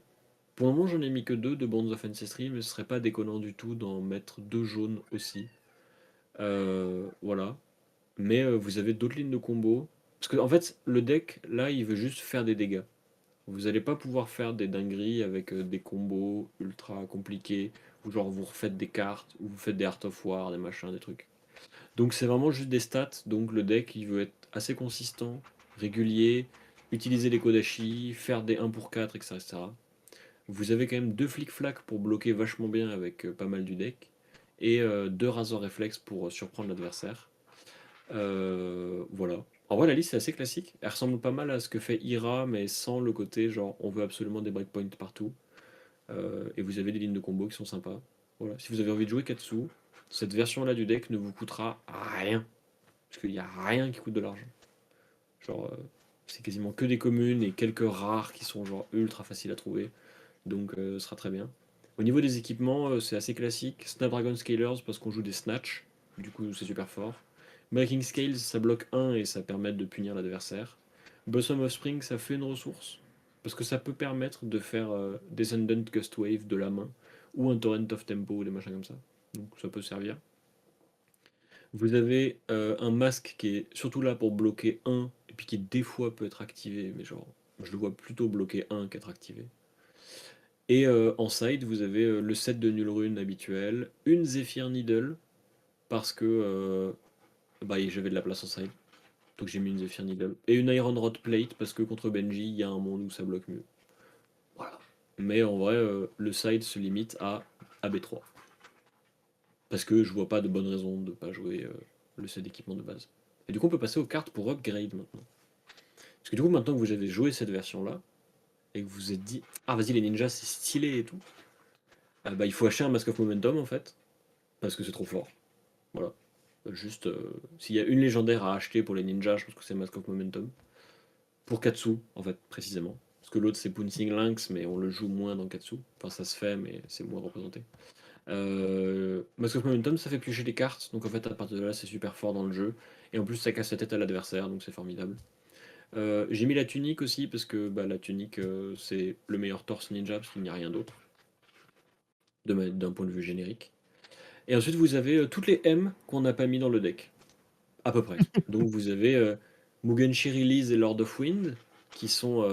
Pour le moment, j'en ai mis que deux de Bonds of Ancestry, mais ce serait pas déconnant du tout d'en mettre deux jaunes aussi. Voilà. Mais vous avez d'autres lignes de combo. Parce que, en fait, le deck, là, il veut juste faire des dégâts. Vous n'allez pas pouvoir faire des dingueries avec des combos ultra compliqués, où genre vous refaites des cartes, ou vous faites des Art of War, des machins, des trucs. Donc c'est vraiment juste des stats, donc le deck il veut être assez consistant, régulier, utiliser les Kodashi, faire des 1 pour 4, etc. etc. Vous avez quand même deux flic-flac pour bloquer vachement bien avec pas mal du deck, et deux Razor Reflex pour surprendre l'adversaire. Voilà. En vrai, la liste est assez classique. Elle ressemble pas mal à ce que fait Ira, mais sans le côté genre on veut absolument des breakpoints partout. Et vous avez des lignes de combo qui sont sympas. Voilà. Si vous avez envie de jouer Katsu, cette version-là du deck ne vous coûtera rien. Parce qu'il n'y a rien qui coûte de l'argent. Genre, c'est quasiment que des communes et quelques rares qui sont genre ultra faciles à trouver. Donc, ce sera très bien. Au niveau des équipements, c'est assez classique. Snapdragon Scalers parce qu'on joue des Snatch. Du coup, c'est super fort. Breaking Scales, ça bloque 1 et ça permet de punir l'adversaire. Blossom of Spring, ça fait une ressource. Parce que ça peut permettre de faire Descendant Gust Wave de la main. Ou un Torrent of Tempo ou des machins comme ça. Donc ça peut servir. Vous avez un masque qui est surtout là pour bloquer 1 et puis qui des fois peut être activé. Mais genre, je le vois plutôt bloquer 1 qu'être activé. Et en side, vous avez le set de Null Rune habituel, une Zephyr Needle, parce que j'avais de la place en side. Donc j'ai mis une Zephyr Needle. Et une Iron Rod Plate, parce que contre Benji, il y a un monde où ça bloque mieux. Voilà. Mais en vrai, le side se limite à AB3. Parce que je vois pas de bonne raison de pas jouer le set d'équipement de base. Et du coup, on peut passer aux cartes pour upgrade maintenant. Parce que du coup, maintenant que vous avez joué cette version-là, et que vous vous êtes dit, ah vas-y, les ninjas, c'est stylé et tout, il faut acheter un Mask of Momentum en fait, parce que c'est trop fort. Voilà. Juste, s'il y a une légendaire à acheter pour les ninjas, je pense que c'est Mask of Momentum. Pour Katsu, en fait, précisément. Parce que l'autre, c'est Pouncing Lynx, mais on le joue moins dans Katsu. Enfin, ça se fait, mais c'est moins représenté. Mask of Momentum, ça fait piocher des cartes, donc en fait, à partir de là, c'est super fort dans le jeu. Et en plus, ça casse la tête à l'adversaire, donc c'est formidable. J'ai mis la tunique aussi, parce que la tunique, c'est le meilleur torse ninja, parce qu'il n'y a rien d'autre, d'un point de vue générique. Et ensuite, vous avez toutes les M qu'on n'a pas mis dans le deck. À peu près. Donc vous avez Mugenshi Release et Lord of Wind, qui sont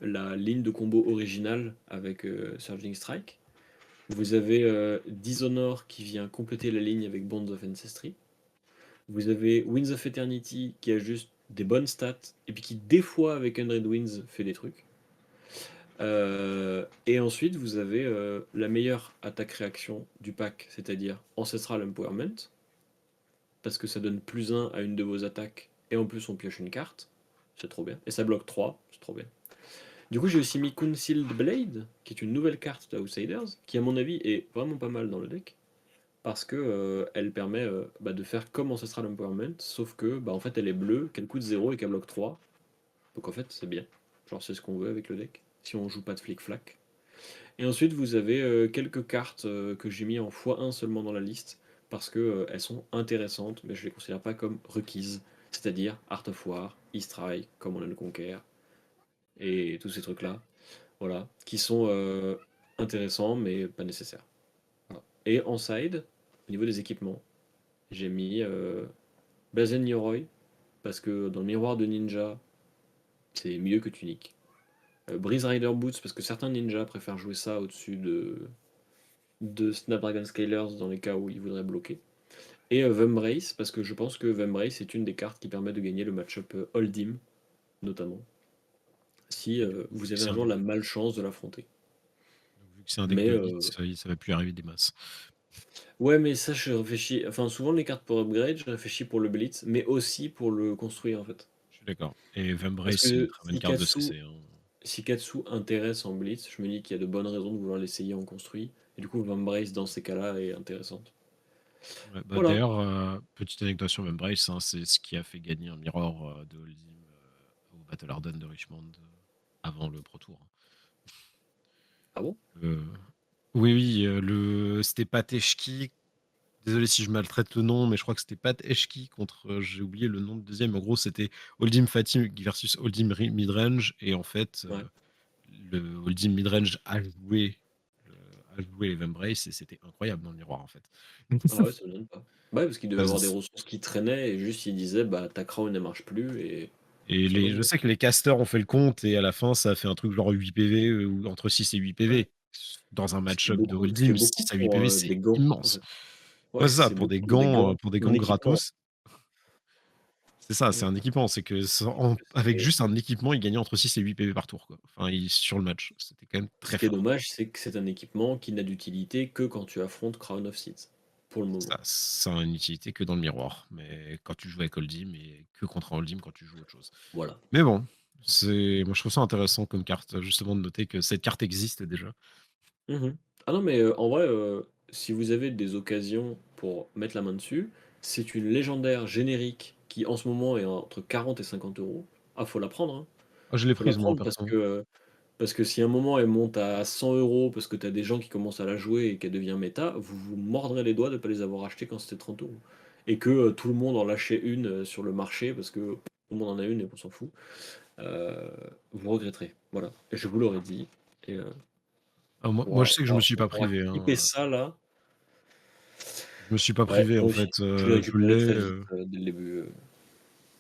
la ligne de combo originale avec Surging Strike. Vous avez Dishonor qui vient compléter la ligne avec Bonds of Ancestry. Vous avez Winds of Eternity qui a juste des bonnes stats, et puis qui des fois avec 100 Winds fait des trucs. Et ensuite vous avez la meilleure attaque-réaction du pack, c'est-à-dire Ancestral Empowerment, parce que ça donne +1 à une de vos attaques, et en plus on pioche une carte, c'est trop bien. Et ça bloque 3, c'est trop bien. Du coup, j'ai aussi mis Concealed Blade, qui est une nouvelle carte d'Outsiders, qui à mon avis est vraiment pas mal dans le deck, parce que elle permet bah, de faire comme Ancestral Empowerment, sauf que bah, en fait elle est bleue, qu'elle coûte 0 et qu'elle bloque 3. Donc en fait c'est bien. Genre c'est ce qu'on veut avec le deck, si on joue pas de flic-flac. Et ensuite vous avez quelques cartes que j'ai mis en x1 seulement dans la liste, parce que elles sont intéressantes, mais je les considère pas comme requises. C'est-à-dire Art of War, Eastray, Command and Conquer, et tous ces trucs-là. Voilà, qui sont intéressants mais pas nécessaires. Voilà. Et en side, au niveau des équipements, j'ai mis Blazen Yoroi, parce que dans le miroir de ninja, c'est mieux que Tunic. Breeze Rider Boots, parce que certains ninjas préfèrent jouer ça au-dessus de Snapdragon Scalers dans les cas où ils voudraient bloquer. Et Vembrace, parce que je pense que Vembrace est une des cartes qui permet de gagner le match-up Holdim, notamment, si Et du coup, vu vous que avez c'est un un jour la malchance de l'affronter. vu que c'est un deck Mais de blitz, ça va plus arriver des masses. ouais, mais ça, je réfléchis. Enfin, souvent, les cartes pour upgrade, je réfléchis pour le blitz, mais aussi pour le construire, en fait. Je suis d'accord. Et Parce Vembrace, c'est une que très bonne carte de CC, hein. Si Katsu intéresse en blitz, je me dis qu'il y a de bonnes raisons de vouloir l'essayer en construit. Et du coup, Vambrace, dans ces cas-là, est intéressante. Ouais, bah, Voilà. d'ailleurs, petite anecdote sur Vembrace, hein, c'est ce qui a fait gagner un Mirror de Hold'em au Battle Harden de Richmond avant le Pro Tour. Ah bon? Euh, oui, oui, c'était Pat Eshki. Désolé si je maltraite le nom, mais je crois que c'était Pat Eshki contre, j'ai oublié le nom de deuxième. En gros, c'était Hold'em Fatih versus Hold'em Midrange. Et en fait, Ouais. le Hold'em Midrange a joué les Vembrace et c'était incroyable dans le miroir, en fait. Ah ouais, ça me donne pas. Bah ouais, parce qu'il devait Ah, avoir des ressources qui traînaient et juste il disait bah ta crown ne marche plus et Et ça je l'envoie. sais que les casters ont fait le compte et à la fin, ça a fait un truc genre 8 PV ou entre 6 et 8 Ouais. PV. Dans un match-up de Ce qui est Hold'em, 6 beaucoup à 8 pour PV, des c'est gants, en immense. fait. Ouais, Ouais, c'est ça, c'est beaucoup pour des pour un gants équipement. gratos. C'est ça, c'est Ouais. un équipement. C'est que avec C'est- juste un équipement, il gagnait entre 6 et 8 PV par tour, quoi. Enfin, sur le match. C'était quand même Ce très qui est fort. dommage, c'est que c'est un équipement qui n'a d'utilité que quand tu affrontes Crown of Seeds. Pour le moment. Ça a une utilité que dans le miroir. Mais quand tu joues avec Hold'em et que contre un Hold'em quand tu joues autre chose. Voilà. Mais bon, moi je trouve ça intéressant comme carte, justement de noter que cette carte existe déjà. Mmh. Ah non, mais en vrai, si vous avez des occasions pour mettre la main dessus, c'est une légendaire générique qui, en ce moment, est entre 40 et 50 €. Ah, faut la prendre, hein. Ah, je l'ai Faut la prise moi, prendre perso. parce que si à un moment elle monte à 100 € parce que tu as des gens qui commencent à la jouer et qu'elle devient méta, vous vous mordrez les doigts de ne pas les avoir achetés quand c'était 30 € et que, tout le monde en lâchait une, sur le marché parce que tout le monde en a une et qu'on s'en fout, heu, vous regretterez. Voilà, et je vous l'aurais dit et Ah, moi, je sais que je me suis on pas pourra privé, clipper hein. ça là. Je me suis pas Ouais, privé, en moi aussi. fait, Je l'ai je l'ai, récupéré très vite, dès le début,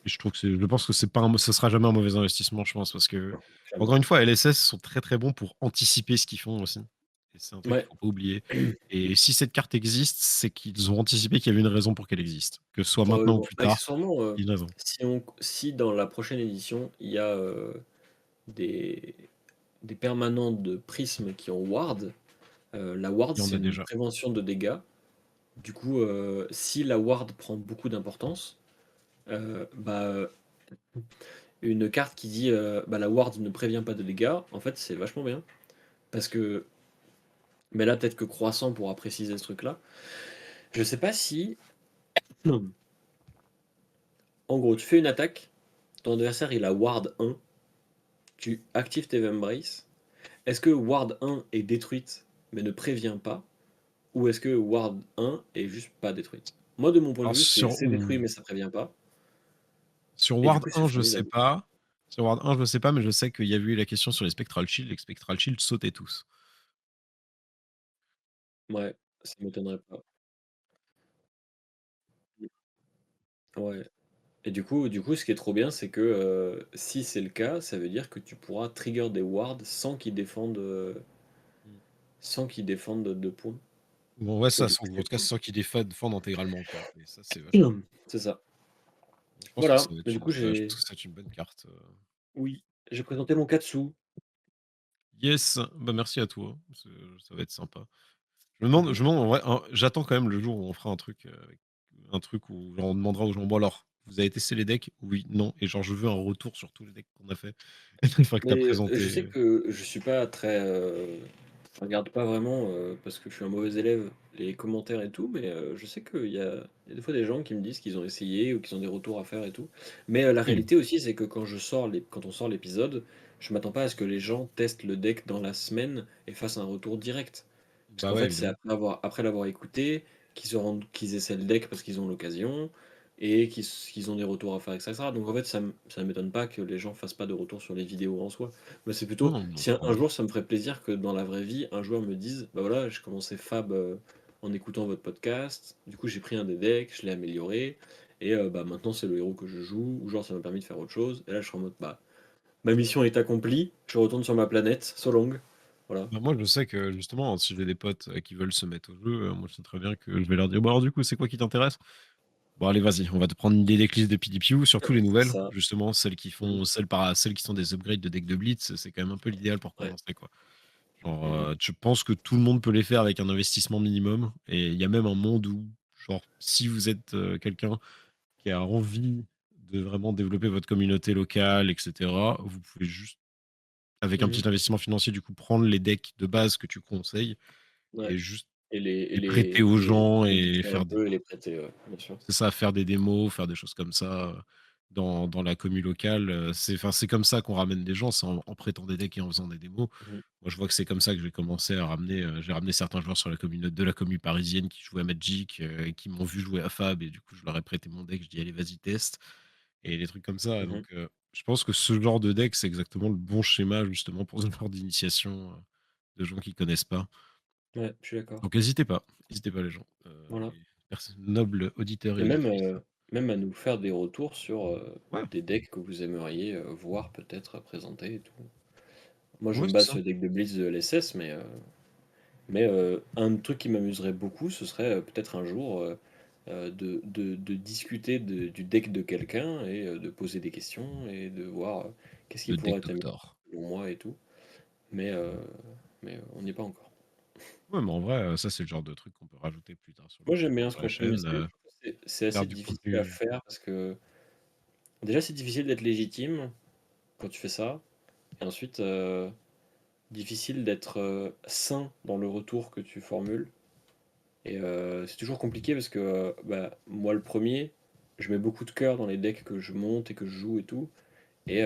et je pense que c'est pas ce sera jamais un mauvais investissement, je pense, parce que, non, clairement. encore une fois, LSS sont très, très bons pour anticiper ce qu'ils font aussi, et c'est un truc qu'il Ouais. faut pas oublier, et si cette carte existe, c'est qu'ils ont anticipé qu'il y avait une raison pour qu'elle existe. Que ce soit maintenant ou Probablement. plus tard, Accessoirement, il y a une raison. si dans la prochaine édition, il y a, des des permanents de prismes qui ont ward, la ward, Il y en c'est a une déjà. prévention de dégâts. Du coup, si la ward prend beaucoup d'importance, bah, une carte qui dit, bah, la ward ne prévient pas de dégâts, en fait, c'est vachement bien. Parce que mais là, peut-être que Croissant pourra préciser ce truc-là. Je sais pas si en gros, tu fais une attaque, ton adversaire il a ward 1, tu actives tes Vembrace. Est-ce que ward 1 est détruite mais ne prévient pas? Ou est-ce que ward 1 est juste pas détruite? Moi, de mon point de Alors vue, c'est détruit mais ça prévient pas. sur Et du Ward coup, c'est 1, je sais formidable. pas. Sur Ward 1, je sais pas, mais je sais qu'il y avait eu la question sur les Spectral Shield, les Spectral Shield sautaient tous. Ouais, ça m'étonnerait pas. Ouais. Et du coup, ce qui est trop bien, c'est que si c'est le cas, ça veut dire que tu pourras trigger des wards Mmh. sans qu'ils défendent de points. Bon, ouais, Et ça, du coup, en tout c'est cas, cool. c'est ça qui défendent intégralement, quoi, et ça, c'est vachement bien. C'est ça. Je pense que Voilà. ça va Mais être du coup, je pense que ça va être une bonne carte. oui, j'ai présenté mon Katsu. Yes, bah, merci à toi, ça va être sympa. Mhm. Je me demande en vrai, hein, j'attends quand même le jour où on fera un truc où genre on demandera aux gens: «Bon alors?» vous avez testé les decks? Oui, non et genre je veux un retour sur tous les decks qu'on a fait une fois que tu as Mais, je sais présenté. que je suis pas très, je regarde pas vraiment, parce que je suis un mauvais élève, les commentaires et tout, mais, je sais qu'il y a des fois des gens qui me disent qu'ils ont essayé ou qu'ils ont des retours à faire et tout. Mais, la Oui, réalité aussi, c'est que quand on sort l'épisode, je m'attends pas à ce que les gens testent le deck dans la semaine et fassent un retour direct. Parce bah, qu'en ouais, fait, c'est évidemment. après l'avoir écouté, qu'ils essaient le deck parce qu'ils ont l'occasion et qu'ils ont des retours à faire et cetera. Donc en fait, ça m'étonne pas que les gens fassent pas de retour sur les vidéos en soi. Mais c'est Non, plutôt non, non, si un clairement. jour ça me ferait plaisir que dans la vraie vie, un joueur me dise: «Bah, voilà, j'ai commencé Fab, en écoutant votre podcast, du coup j'ai pris un des decks, je l'ai amélioré et bah, maintenant c'est le héros que je joue» ou genre ça m'a permis de faire autre chose et là je serais en mode: «Bah, ma mission est accomplie, je retourne sur ma planète, so long». Voilà. Bah, moi, je sais que justement, si j'ai des potes, qui veulent se mettre au jeu, moi, je sais très bien que je vais leur dire: «Bon alors du coup, c'est quoi qui t'intéresse?» «Bon allez, vas-y, on va te prendre des decklists de PDPU», surtout les C'est nouvelles, ça. justement, Mmh. celles qui sont des upgrades de decks de Blitz, c'est quand même un peu l'idéal pour Ouais. commencer, quoi. Genre, Mmh mh. je pense que tout le monde peut les faire avec un investissement minimum et il y a même un monde où, genre, si vous êtes, quelqu'un qui a envie de vraiment développer votre communauté locale et cetera, vous pouvez juste, avec un Mmh. petit investissement financier, du coup, prendre les decks de base que tu conseilles Ouais et juste et les prêter aux gens les et mixer un faire des peu et les prêter, ouais, bien sûr. c'est ça, faire des démos, faire des choses comme ça, dans la commu locale, c'est comme ça qu'on ramène des gens, c'est en prêtant des decks et en faisant des démos. Mmh mh. Moi, je vois que c'est comme ça que j'ai commencé à ramener, j'ai ramené certains joueurs sur la de la commu parisienne qui jouaient à Magic, et qui m'ont vu jouer à Fab et du coup, je leur ai prêté mon deck, je dis: «Allez, vas-y, teste» et des trucs comme ça, Mmh. donc je pense que ce genre de deck, c'est exactement le bon schéma justement pour ce genre d'initiation, de gens qui connaissent pas. Ouais, je suis d'accord. Donc n'hésitez pas les gens, Voilà les nobles auditeurs et et même, auditrices. même à nous faire des retours sur, Ouais, des decks que vous aimeriez, voir peut-être présenter et tout. Moi, je ouais, me c'est base ça. sur le deck de Blitz de LSS, mais un truc qui m'amuserait beaucoup, ce serait, peut-être un jour, de discuter du deck de quelqu'un et de poser des questions et de voir, qu'est-ce qui Le pourrait deck être amélioré doctor. selon moi et tout. Mais, heu, on n'y est pas encore. Ouais, mais en vrai, ça, c'est le genre de truc qu'on peut rajouter plus tard Moi, j'aime bien ce sur la contenu, mais chaîne, c'est faire assez du difficile à contenu. faire parce que déjà, c'est difficile d'être légitime quand tu fais ça et ensuite, difficile d'être, sain dans le retour que tu formules et c'est toujours compliqué parce que, bah, moi, le premier je mets beaucoup de cœur dans les decks que je monte et que je joue et tout et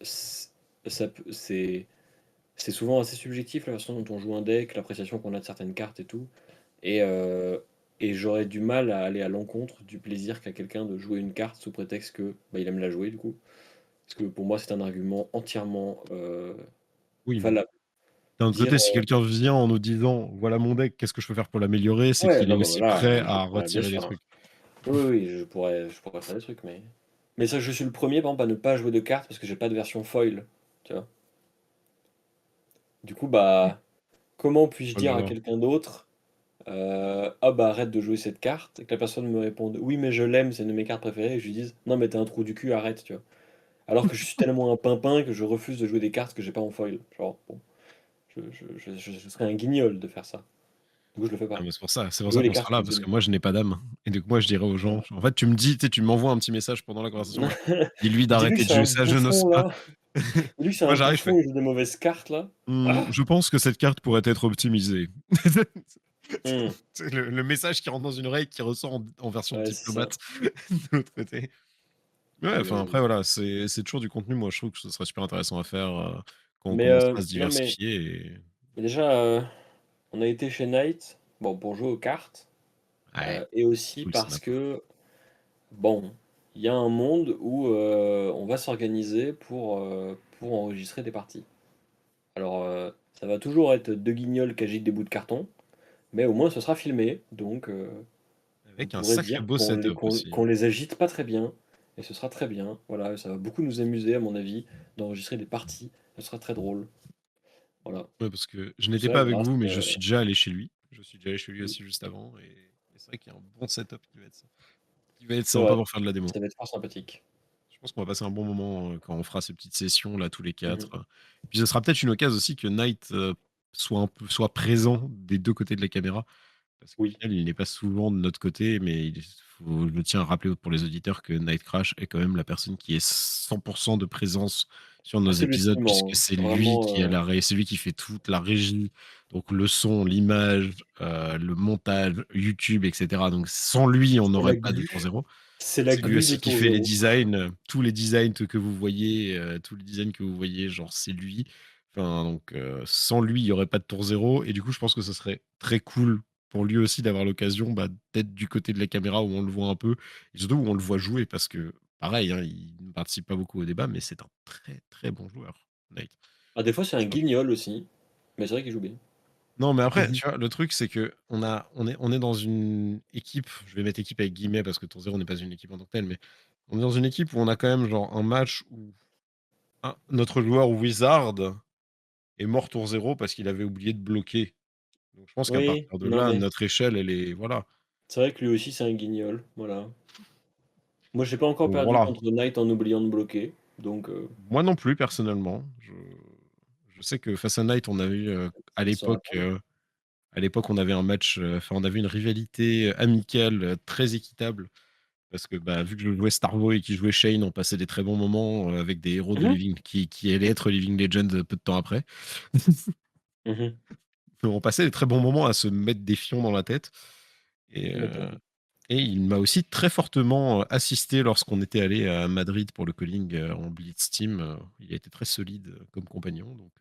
ça peut c'est souvent assez subjectif la façon dont on joue un deck, l'appréciation qu'on a de certaines cartes et tout et heu et j'aurais du mal à aller à l'encontre du plaisir qu'a quelqu'un de jouer une carte sous prétexte que, bah, il aime la jouer du coup. Parce que pour moi, c'est un argument entièrement, Oui, mais valable. d'un autre Dire, côté, si quelqu'un vient en nous disant: «Voilà mon deck, qu'est-ce que je peux faire pour l'améliorer?» c'est ouais, qu'il est non, bah, aussi voilà, prêt je à pourrais bien retirer des sûr. trucs. Oui, oui, je pourrais faire des trucs, mais ça, je suis le premier par exemple, à ne pas jouer de cartes parce que j'ai pas de version foil, tu vois? Du coup, Oui, bah, comment puis-je pas dire à grave. quelqu'un d'autre, «Ah bah, arrête de jouer cette carte» et que la personne me réponde: «Oui, mais je l'aime, c'est une de mes cartes préférées» et je lui dise: «Non, mais tu un trou du cul, arrête», tu vois? Alors que je suis tellement un pimpin que je refuse de jouer des cartes que j'ai pas en foil. Genre, bon, je serais un guignol de faire ça. Du coup, je le fais Ah pas. mais c'est pour ça Jouez les qu'on cartes sera que là, vous parce que aimez. moi, je n'ai pas d'âme et donc moi, je dirais aux gens, Voilà. en fait, tu me dis, tu sais, tu m'envoies un petit message pendant la conversation, dis-lui Dis-lui que d'arrêter de c'est jouer un ça, je n'ose bouffon pas. là, dis-lui que c'est Moi, un j'arrive, je fais: bouffon, il joue des mauvaises cartes là. Ah! Je pense que cette carte pourrait être optimisée». Mmh. C'est le message qui rentre dans une oreille, qui ressort en version Ouais, c'est ça. diplomate de l'autre côté. Ouais, Aïe, enfin, aïe, après, aïe. voilà, c'est toujours du contenu. Moi, je trouve que ce serait super intéressant à faire, quand on Mais, commencera à se non mais diversifier et déjà, on a été chez Knight, bon, pour jouer aux cartes, ouais, et aussi full parce snap. que, bon, il y a un monde où, on va s'organiser pour enregistrer des parties. Alors, ça va toujours être 2 guignols qui agitent des bouts de carton, mais au moins ce sera filmé, donc vous Avec un pourrez sacré dire beau setup aussi. qu'on les agite pas très bien et ce sera très bien. Voilà, ça va beaucoup nous amuser à mon avis d'enregistrer des parties, ce sera très drôle. Voilà. Ouais, parce que je Tout n'étais ça pas avec grâce, vous, mais je suis déjà allé chez lui. Je suis déjà allé chez lui mmh, aussi juste avant et c'est vrai qu'il y a un bon setup qui va être c'est sympa vrai, pour faire de la démo. ça va être fort sympathique. Je pense qu'on va passer un bon moment, quand on fera ces petites sessions là tous les Mmh mh. 4. Puis ce sera peut-être une occasion aussi que Knight, soit présent des 2 côtés de la caméra. Parce qu'au Oui. final, il n'est pas souvent de notre côté, mais je tiens à rappeler pour les auditeurs que Night Crash est quand même la personne qui est 100 de présence sur Ah, nos c'est le épisodes, puisque ciment, c'est hein. lui Vraiment, qui a c'est lui qui fait toute la régie, donc le son, l'image, le montage, YouTube, et cetera. Donc sans lui, on c'est n'aurait la pas de Tour glu. Zéro. C'est la C'est lui glu de aussi qui Tour fait les Zéro. designs, tous les designs que vous voyez, tous les designs que vous voyez, genre, c'est lui. Enfin, donc, sans lui, il y aurait pas de Tour Zéro et du coup, je pense que ce serait très cool pour lui aussi d'avoir l'occasion, bah, d'être du côté de la caméra où on le voit un peu et surtout où on le voit jouer parce que pareil, hein, il ne participe pas beaucoup au débat, mais c'est un très, très bon joueur, Nate. Ah, des fois, c'est un Franchement, guignol aussi, mais c'est vrai qu'il joue bien. non, mais après, tu vois, le truc, c'est qu'on est dans une équipe, je vais mettre équipe avec guillemets parce que Tour Zéro n'est pas une équipe en tant que telle, mais on est dans une équipe où on a quand même genre un match où notre joueur Wizard est mort Tour Zéro parce qu'il avait oublié de bloquer. Donc je pense qu'à Oui, partir de non, là, mais notre échelle, elle est voilà. c'est vrai que lui aussi, c'est un guignol, voilà. Moi, j'ai pas encore Donc perdu voilà. contre Knight en oubliant de bloquer, donc Moi non plus, personnellement. Je sais que face à Knight, on a eu, à ça sera l'époque, on avait un match, enfin, on avait une rivalité, amicale, très équitable. Parce que, bah, vu que je jouais Starvo et qu'il jouait Shane, on passait des très bons moments, avec des héros de mmh mh. Living qui allaient être Living Legends, peu de temps après. Mmh. On passait des très bons moments à se mettre des fions dans la tête et Tu heu m'étonnes. et il m'a aussi très fortement, assisté lorsqu'on était allé à Madrid pour le calling, en Blitz Team, il a été très solide, comme compagnon donc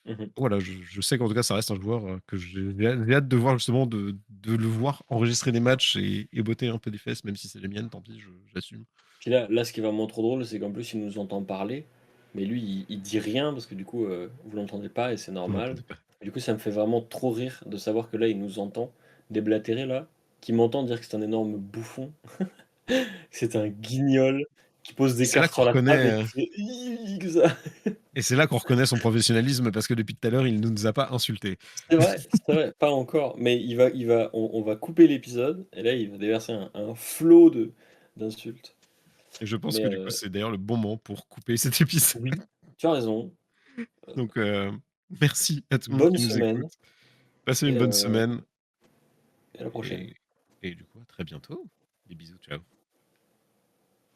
Mmh. voilà, je sais qu'en tout cas ça reste un joueur, que j'ai hâte de voir justement de le voir enregistrer des matchs et botter un peu des fesses, même si c'est les miennes, tant pis, j'assume. Puis là, ce qui est vraiment trop drôle, c'est qu'en plus, il nous entend parler, mais lui, il dit rien parce que du coup, vous l'entendez pas et c'est Vous normal. l'entendez pas. Du coup, ça me fait vraiment trop rire de savoir que là, il nous entend déblatérer là, qu'il m'entend dire que c'est un énorme bouffon, que c'est un guignol, qui pose Et des c'est là cartes qu'on sur la table et reconnaît, qui fait «Ih» comme ça. son professionnalisme parce que depuis tout à l'heure, il ne nous a pas insultés. C'est vrai, pas encore, mais on va couper l'épisode et là, il va déverser un flot de d'insultes. Et je pense Mais, que du coup, c'est d'ailleurs le bon moment pour couper cet épisode. oui, tu as raison, Donc, merci à tout le monde bonne qui nous écoute. semaine Passez une et bonne semaine à la prochaine. et et du coup, à très bientôt. Des bisous, ciao.